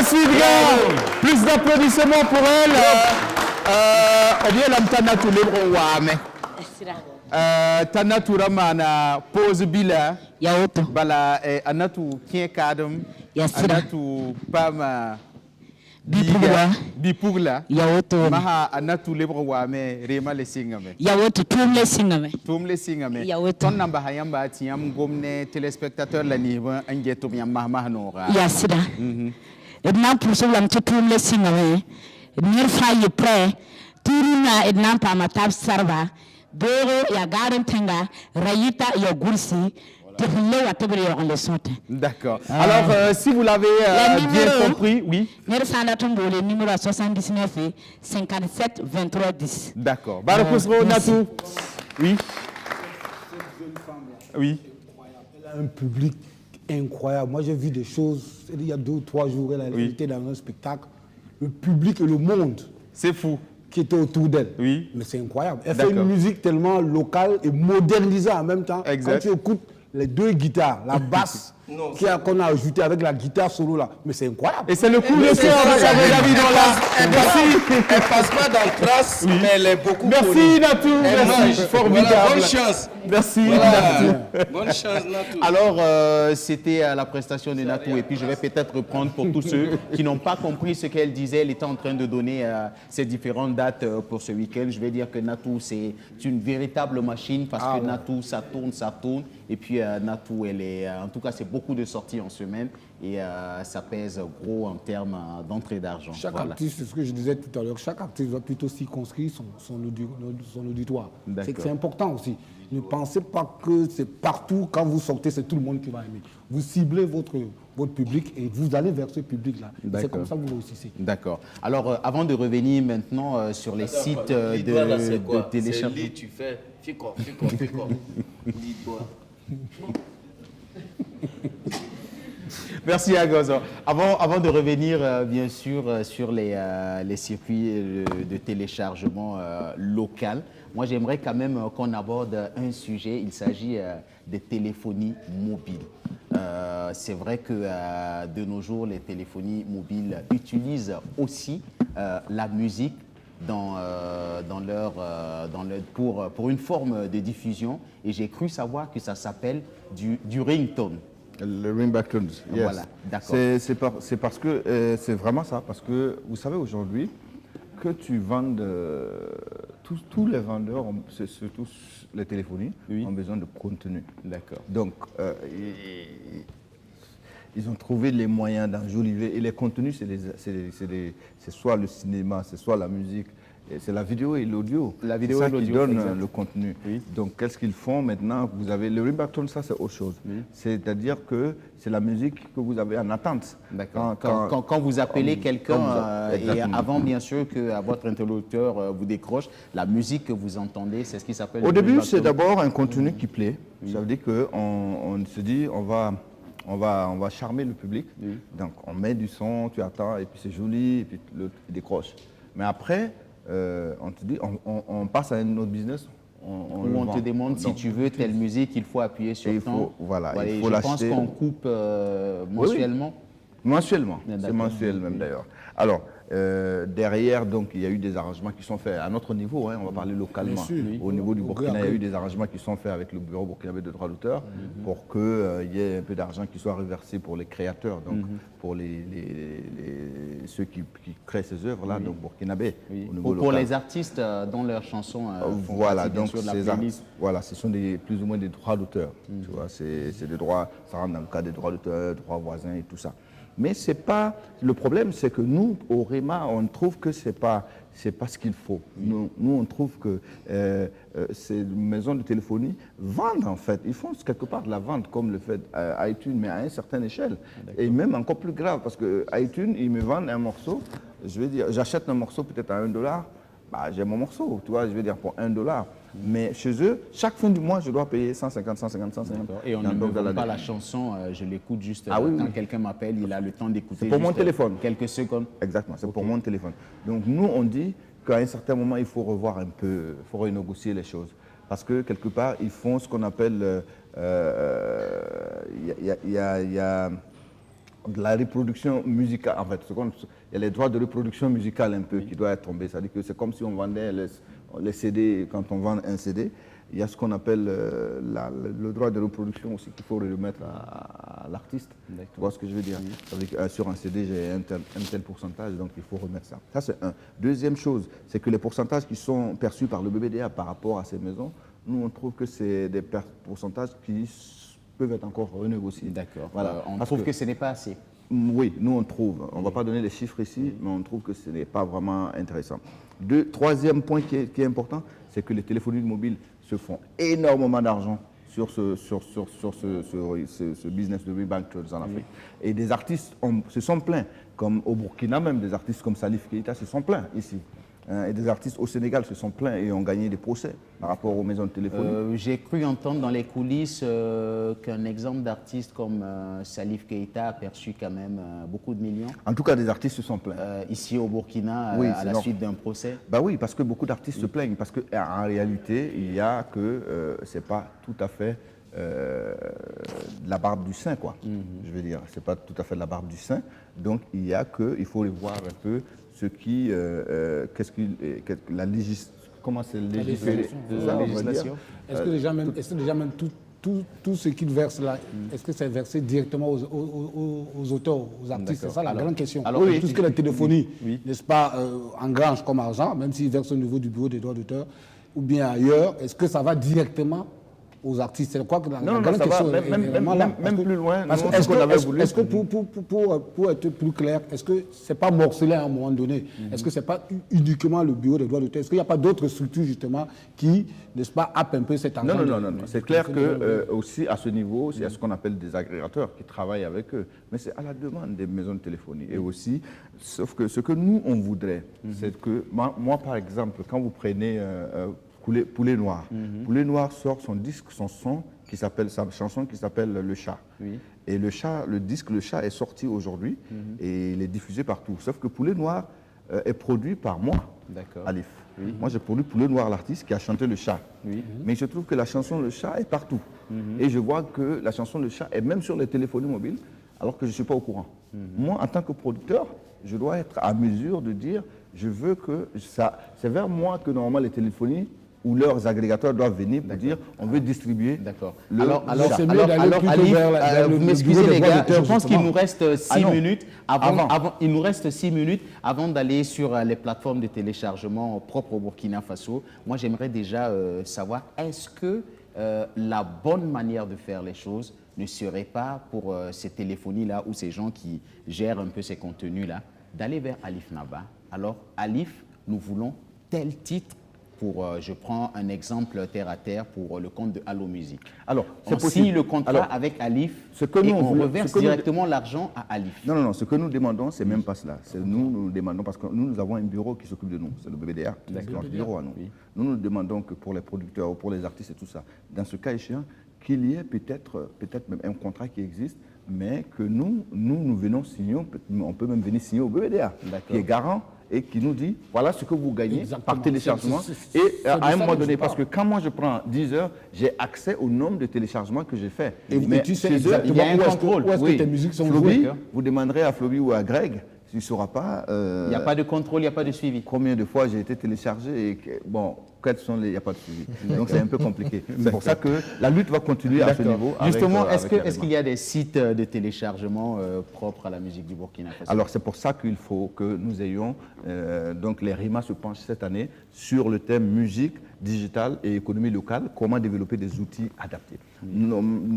Merci bien. Plus d'applaudissements pour elle. On vient l'amtana tous les brouhames. Tana Turamana pose bila. Yaoto. Bala anatu kien kadam. Anatu pama. Bipugla. Yaoto. Maha anatu le brouhames rema le singame. Yaoto tum le singame. Tum le singame. Yaoto. Ton namba hayamba tiam gomne téléspectateur la niva angetum yam mahmahnora. Yasida. Edna pour so lam tum le singame. Mir faye pre. Turuna edna pa matab sarba. Bero ya garan tenga rayita ya gursi tefle wa tebre ya le sonte. D'accord. Alors si vous l'avez bien compris, oui. Nersana tombole numéro 79 57 23 10. D'accord. Barakusro Natou. Oui. Oui. Elle a un public incroyable. Moi j'ai vu des choses il y a 2 ou 3 jours elle était dans un spectacle. Le public et le monde. C'est fou. Qui était autour d'elle. Oui. Mais c'est incroyable. Elle fait une musique tellement locale et modernisée en même temps. Exact. Quand tu écoutes les 2 guitares, la basse qu'on a ajoutée avec la guitare solo là, mais c'est incroyable. Et c'est le coup de cœur de David Elle passe pas dans le trace, mais elle est beaucoup Merci Natou, merci. Formidable. Voilà, bonne chance. Merci voilà. Natou. Bonne chance Natou. Alors, c'était la prestation de Natou et puis je vais peut-être reprendre pour tous ceux qui n'ont pas compris ce qu'elle disait. Elle était en train de donner ces différentes dates pour ce week-end. Je vais dire que Natou, c'est une véritable machine parce que Natou, ça tourne. Et puis Natou, elle est, en tout cas, c'est beaucoup de sorties en semaine et ça pèse gros en termes d'entrée d'argent. Chaque artiste, c'est ce que je disais tout à l'heure, chaque artiste doit plutôt circonscrire son auditoire. C'est important aussi. Ne pensez pas que c'est partout, quand vous sortez, c'est tout le monde qui va aimer. Vous ciblez votre public et vous allez vers ce public-là. C'est comme ça que vous réussissez. D'accord. Alors, avant de revenir maintenant sur les sites de téléchargement. Tu fais, fico. Merci Agozo. Avant de revenir bien sûr sur les circuits de téléchargement local, moi j'aimerais quand même qu'on aborde un sujet, il s'agit de téléphonie mobile. C'est vrai que de nos jours, les téléphonies mobiles utilisent aussi la musique pour une forme de diffusion et j'ai cru savoir que ça s'appelle du ringtone. Le ringback-tone, yes. Voilà, d'accord. C'est parce que c'est vraiment ça, parce que vous savez aujourd'hui que tu vendes, tous les vendeurs, surtout les téléphonies, ont besoin de contenu. D'accord. Donc, ils ont trouvé les moyens d'enjoliver. Et les contenus, c'est soit le cinéma, c'est soit la musique, c'est la vidéo et l'audio. La vidéo et l'audio qui donne le contenu. Oui. Donc, qu'est-ce qu'ils font maintenant? Vous avez le ringback-tone, ça c'est autre chose. Oui. C'est-à-dire que c'est la musique que vous avez en attente. D'accord. Quand vous appelez quelqu'un, et avant bien sûr que votre interlocuteur vous décroche, la musique que vous entendez, c'est ce qui s'appelle. Au début, c'est d'abord un contenu qui plaît. Oui. Ça veut dire qu'on se dit, on va charmer le public. Oui. Donc, on met du son, tu attends, et puis c'est joli, et puis l'autre décroche. Mais après, on te dit, on passe à un autre business. On te demande si tu veux telle musique, il faut appuyer sur le temps. Voilà, il faut l'acheter. Je pense qu'on coupe mensuellement. Oui. Mensuellement, c'est mensuel même d'ailleurs. Alors, derrière, donc, il y a eu des arrangements qui sont faits à notre niveau, on va parler localement. Au niveau du Burkina, il y a eu des arrangements qui sont faits avec le Bureau burkinabé de droits d'auteur pour qu'il y ait un peu d'argent qui soit reversé pour les créateurs, donc pour ceux qui créent ces œuvres-là, donc burkinabés. Pour les artistes dont leurs chansons font partie, donc de la playlist. Voilà, ce sont plus ou moins des droits d'auteur. Tu vois, c'est des droits, ça rentre dans le cas des droits d'auteur, droits voisins et tout ça. Mais c'est pas le problème, c'est que nous, au REMA, on trouve que c'est pas ce qu'il faut. Nous, on trouve que ces maisons de téléphonie vendent en fait. Ils font quelque part de la vente, comme le fait iTunes, mais à une certaine échelle. Et même encore plus grave, parce que iTunes, ils me vendent un morceau. Je vais dire, j'achète un morceau peut-être à $1. Bah, j'ai mon morceau, tu vois, je vais dire pour $1. Mais chez eux, chaque fin du mois, je dois payer 150. Et on ne me vend pas la chanson, je l'écoute juste quand quelqu'un m'appelle, il a le temps d'écouter. C'est pour mon téléphone. Quelques secondes. Exactement, c'est pour mon téléphone. Donc nous, on dit qu'à un certain moment, il faut revoir un peu, il faut renégocier les choses. Parce que quelque part, ils font ce qu'on appelle... de la reproduction musicale. En fait, il y a les droits de reproduction musicale un peu qui doivent être tombés. C'est-à-dire que c'est comme si on vendait les CD, quand on vend un CD, il y a ce qu'on appelle le droit de reproduction aussi qu'il faut remettre à l'artiste. Tu vois ce que je veux dire? Ça veut dire que sur un CD, j'ai un tel pourcentage, donc il faut remettre ça. Ça, c'est un. Deuxième chose, c'est que les pourcentages qui sont perçus par le BBDA par rapport à ces maisons, nous, on trouve que c'est des pourcentages qui peuvent être encore renégociés. D'accord. Voilà. On trouve que ce n'est pas assez. Oui, nous on trouve. On ne va pas donner les chiffres ici, mais on trouve que ce n'est pas vraiment intéressant. Troisième point qui est important, c'est que les téléphonies mobiles se font énormément d'argent sur ce business de rebankers en Afrique. Et des artistes se sont plaints, comme au Burkina même, des artistes comme Salif Keita se sont plaints ici. Et des artistes au Sénégal se sont plaints et ont gagné des procès par rapport aux maisons de téléphonie. J'ai cru entendre dans les coulisses qu'un exemple d'artiste comme Salif Keita a perçu quand même beaucoup de millions. En tout cas, des artistes se sont plaints. Ici au Burkina, oui, à la suite d'un procès. Bah oui, parce que beaucoup d'artistes se plaignent, parce qu'en réalité, il y a que ce n'est pas tout à fait de la barbe du saint, quoi. Je veux dire, c'est pas tout à fait de la barbe du saint. Donc, il faut les voir un peu ce qui, la législation. Comment c'est légiféré? La législation. Est-ce que déjà même tout ce qu'ils versent là, est-ce que c'est versé directement aux auteurs, aux artistes? C'est ça la grande question. Alors, tout ce que la téléphonie, n'est-ce pas, engrange comme argent, même s'ils versent au niveau du bureau des droits d'auteur ou bien ailleurs, est-ce que ça va directement aux artistes? C'est quoi que la grande question même plus loin. Est-ce que pour être plus clair, est-ce que c'est pas morcelé à un moment donné? Est-ce que c'est pas uniquement le bureau des droits d'auteur? Est-ce qu'il n'y a pas d'autres structures justement qui, n'est-ce pas, happent un peu cet argent? Non. C'est clair que aussi à ce niveau, il y a ce qu'on appelle des agrégateurs qui travaillent avec eux. Mais c'est à la demande des maisons de téléphonie. Et aussi, sauf que ce que nous, on voudrait, c'est que, moi par exemple, quand vous prenez Poulet Noir. Poulet Noir sort son disque, sa chanson qui s'appelle Le Chat. Et le disque Le Chat est sorti aujourd'hui et il est diffusé partout. Sauf que Poulet Noir est produit par moi, Alif. Moi, j'ai produit Poulet Noir, l'artiste qui a chanté Le Chat. Mais je trouve que la chanson Le Chat est partout. Et je vois que la chanson Le Chat est même sur les téléphonies mobiles, alors que je ne suis pas au courant. Moi, en tant que producteur, je dois être à mesure de dire, je veux que ça... C'est vers moi que normalement les téléphonies où leurs agrégateurs doivent venir pour dire on veut distribuer. D'accord. Alors c'est mieux d'aller plutôt vers vous m'excusez les gars, je pense qu'il nous reste 6 minutes il nous reste 6 minutes avant d'aller sur les plateformes de téléchargement propres au Burkina Faso. Moi, j'aimerais déjà savoir, est-ce que la bonne manière de faire les choses ne serait pas pour ces téléphonies-là ou ces gens qui gèrent un peu ces contenus-là, d'aller vers Alif Naba? Alors, Alif, nous voulons tel titre. Je prends un exemple terre à terre pour le compte de Allo Music. Alors, on signe le contrat avec Alif et on reverse directement l'argent à Alif. Non, ce que nous demandons, c'est même pas cela. Nous demandons, parce que nous avons un bureau qui s'occupe de nous, c'est le BBDA, c'est notre bureau à nous. Nous demandons que pour les producteurs ou pour les artistes et tout ça, dans ce cas échéant, qu'il y ait peut-être même un contrat qui existe, mais que nous venons signer, on peut même venir signer au BBDA, qui est garant et qui nous dit, voilà ce que vous gagnez par téléchargement. Et à un moment donné, parce que quand moi je prends 10 heures, j'ai accès au nombre de téléchargements que j'ai fait. Et tu sais exactement où est-ce que tes musiques sont jouées. Vous demanderez à Floby ou à Greg, tu ne sauras pas... Il n'y a pas de contrôle, il n'y a pas de suivi. Combien de fois j'ai été téléchargé et il n'y a pas de suivi. Donc c'est un peu compliqué. C'est pour ça que la lutte va continuer à ce niveau. Justement, est-ce qu'il y a des sites de téléchargement propres à la musique du Burkina Faso? Alors c'est pour ça qu'il faut que nous ayons, donc les RIMA se penchent cette année sur le thème musique, digitale et économie locale, comment développer des outils adaptés.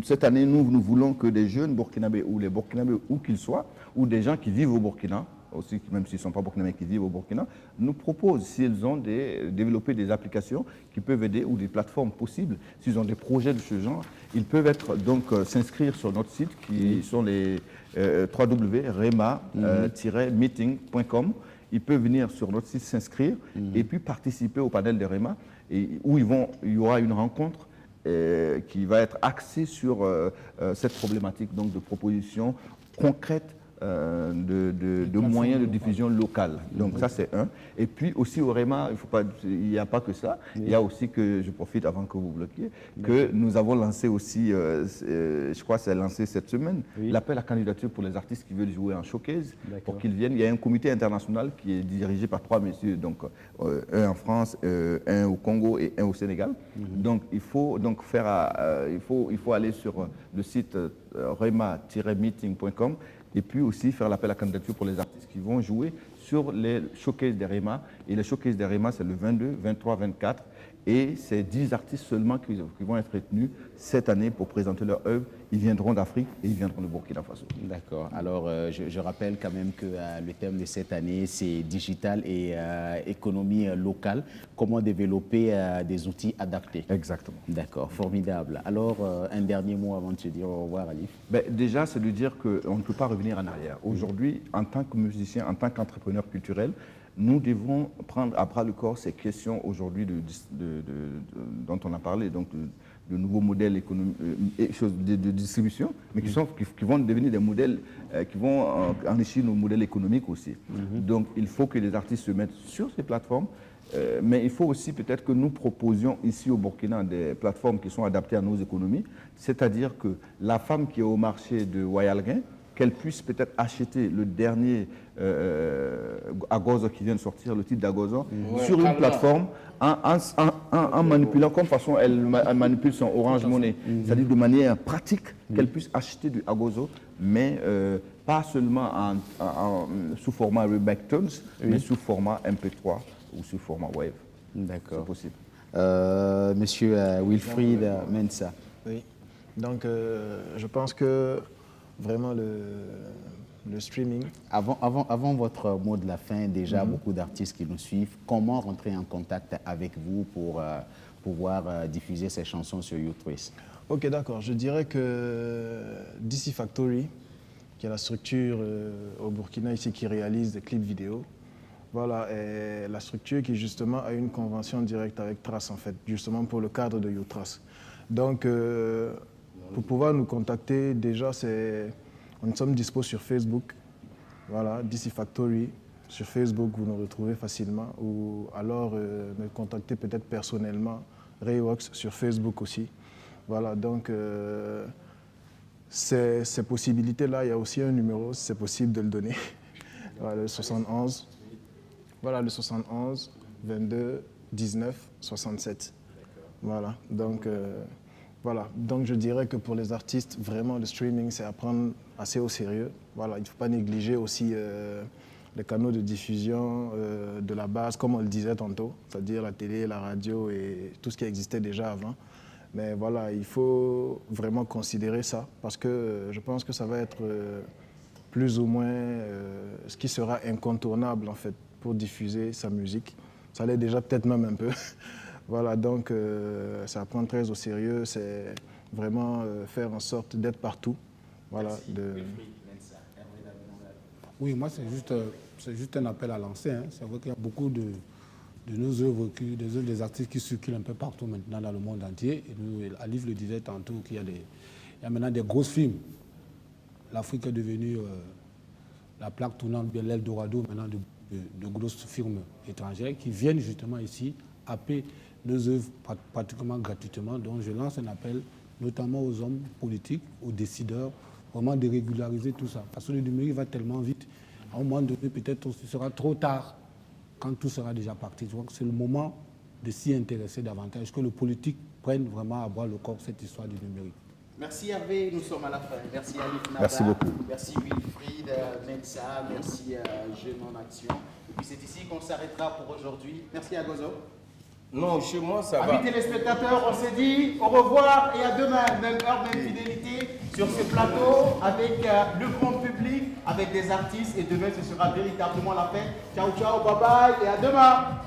Cette année, nous voulons que des jeunes burkinabés ou les burkinabés où qu'ils soient, ou des gens qui vivent au Burkina, aussi, même s'ils ne sont pas burkinabés qui vivent au Burkina, nous proposent, s'ils ont développé des applications qui peuvent aider ou des plateformes possibles, s'ils ont des projets de ce genre, ils peuvent s'inscrire sur notre site qui sont les www.rema-meeting.com. Ils peuvent venir sur notre site s'inscrire et puis participer au panel de REMA où il y aura une rencontre qui va être axée sur cette problématique donc de propositions concrètes de moyens de diffusion locales. Donc ça c'est un. Et puis aussi au REMA, il n'y a pas que ça. Il y a aussi que, je profite avant que vous bloquiez, que nous avons lancé aussi, je crois que c'est lancé cette semaine, l'appel à candidature pour les artistes qui veulent jouer en showcase, pour qu'ils viennent. Il y a un comité international qui est dirigé par 3 messieurs, donc un en France, un au Congo et un au Sénégal. Donc il faut donc il faut aller sur le site rema-meeting.com et puis aussi faire l'appel à candidature pour les artistes qui vont jouer sur les showcases des REMA. Et les showcases des REMA, c'est le 22, 23, 24. Et c'est 10 artistes seulement qui vont être retenus cette année pour présenter leur œuvre. Ils viendront d'Afrique et ils viendront de Burkina Faso. D'accord. Alors, je rappelle quand même que le thème de cette année, c'est digital et économie locale. Comment développer des outils adaptés. Exactement. D'accord, formidable. Alors, un dernier mot avant de se dire au revoir, Alif. Déjà, c'est de dire qu'on ne peut pas revenir en arrière. Aujourd'hui, en tant que musicien, en tant qu'entrepreneur culturel, nous devons prendre à bras le corps ces questions aujourd'hui dont on a parlé, donc de nouveaux modèles de distribution, mais qui vont devenir des modèles qui vont enrichir nos modèles économiques aussi. Donc il faut que les artistes se mettent sur ces plateformes, mais il faut aussi peut-être que nous proposions ici au Burkina des plateformes qui sont adaptées à nos économies, c'est-à-dire que la femme qui est au marché de Wayalguin, qu'elle puisse peut-être acheter le dernier Agozo qui vient de sortir, le titre d'Agozo, sur une plateforme en manipulant, comme façon elle manipule son Orange Money, c'est-à-dire de manière pratique, qu'elle puisse acheter du Agozo, mais pas seulement sous format Rebectons, mais sous format MP3 ou sous format Wave. D'accord. C'est possible. Monsieur Wilfried Mensah. Oui, donc je pense que vraiment le streaming. Avant votre mot de la fin, déjà beaucoup d'artistes qui nous suivent, comment rentrer en contact avec vous pour pouvoir diffuser ces chansons sur YouTube? Ok, d'accord. Je dirais que DC Factory, qui est la structure au Burkina ici qui réalise des clips vidéo, voilà, est la structure qui justement a une convention directe avec Trace en fait, justement pour le cadre de YouTrace. Donc pour pouvoir nous contacter, déjà, nous sommes dispo sur Facebook, voilà, DC Factory. Sur Facebook, vous nous retrouvez facilement. Ou alors, me contacter peut-être personnellement, Raywox, sur Facebook aussi. Voilà, donc, ces possibilités-là, il y a aussi un numéro, si c'est possible de le donner. Voilà, le 71. Voilà, le 71, 22, 19, 67. Voilà, donc... Voilà, donc je dirais que pour les artistes, vraiment le streaming, c'est à prendre assez au sérieux. Voilà, il ne faut pas négliger aussi les canaux de diffusion de la base, comme on le disait tantôt, c'est-à-dire la télé, la radio et tout ce qui existait déjà avant. Mais voilà, il faut vraiment considérer ça parce que je pense que ça va être plus ou moins ce qui sera incontournable en fait pour diffuser sa musique. Ça l'est déjà peut-être même un peu. Voilà, donc ça à prendre très au sérieux, c'est vraiment faire en sorte d'être partout. Voilà, Oui, moi c'est juste un appel à lancer. Hein. C'est vrai qu'il y a beaucoup de nos œuvres, des œuvres des artistes qui circulent un peu partout maintenant dans le monde entier. Et Alif le disait tantôt qu'il y a maintenant des grosses films. L'Afrique est devenue la plaque tournante, bien l'Eldorado maintenant de grosses firmes étrangères qui viennent justement ici happer nos œuvres pratiquement gratuitement. Donc je lance un appel notamment aux hommes politiques, aux décideurs, vraiment de régulariser tout ça. Parce que le numérique va tellement vite, à un moment donné peut-être ce sera trop tard quand tout sera déjà parti. Je crois que c'est le moment de s'y intéresser davantage, que le politique prenne vraiment à bras le corps cette histoire du numérique. Merci Hervé, nous sommes à la fin. Merci Alif Naba. Merci beaucoup. Merci Wilfried Mensah, merci Jeunes en Action. Et puis c'est ici qu'on s'arrêtera pour aujourd'hui. Merci Agozo. Non, chez moi, ça va. Amis téléspectateurs, on s'est dit au revoir et à demain, même heure, même fidélité, sur ce plateau, avec le grand public, avec des artistes. Et demain, ce sera véritablement la fête. Ciao, ciao, bye bye et à demain.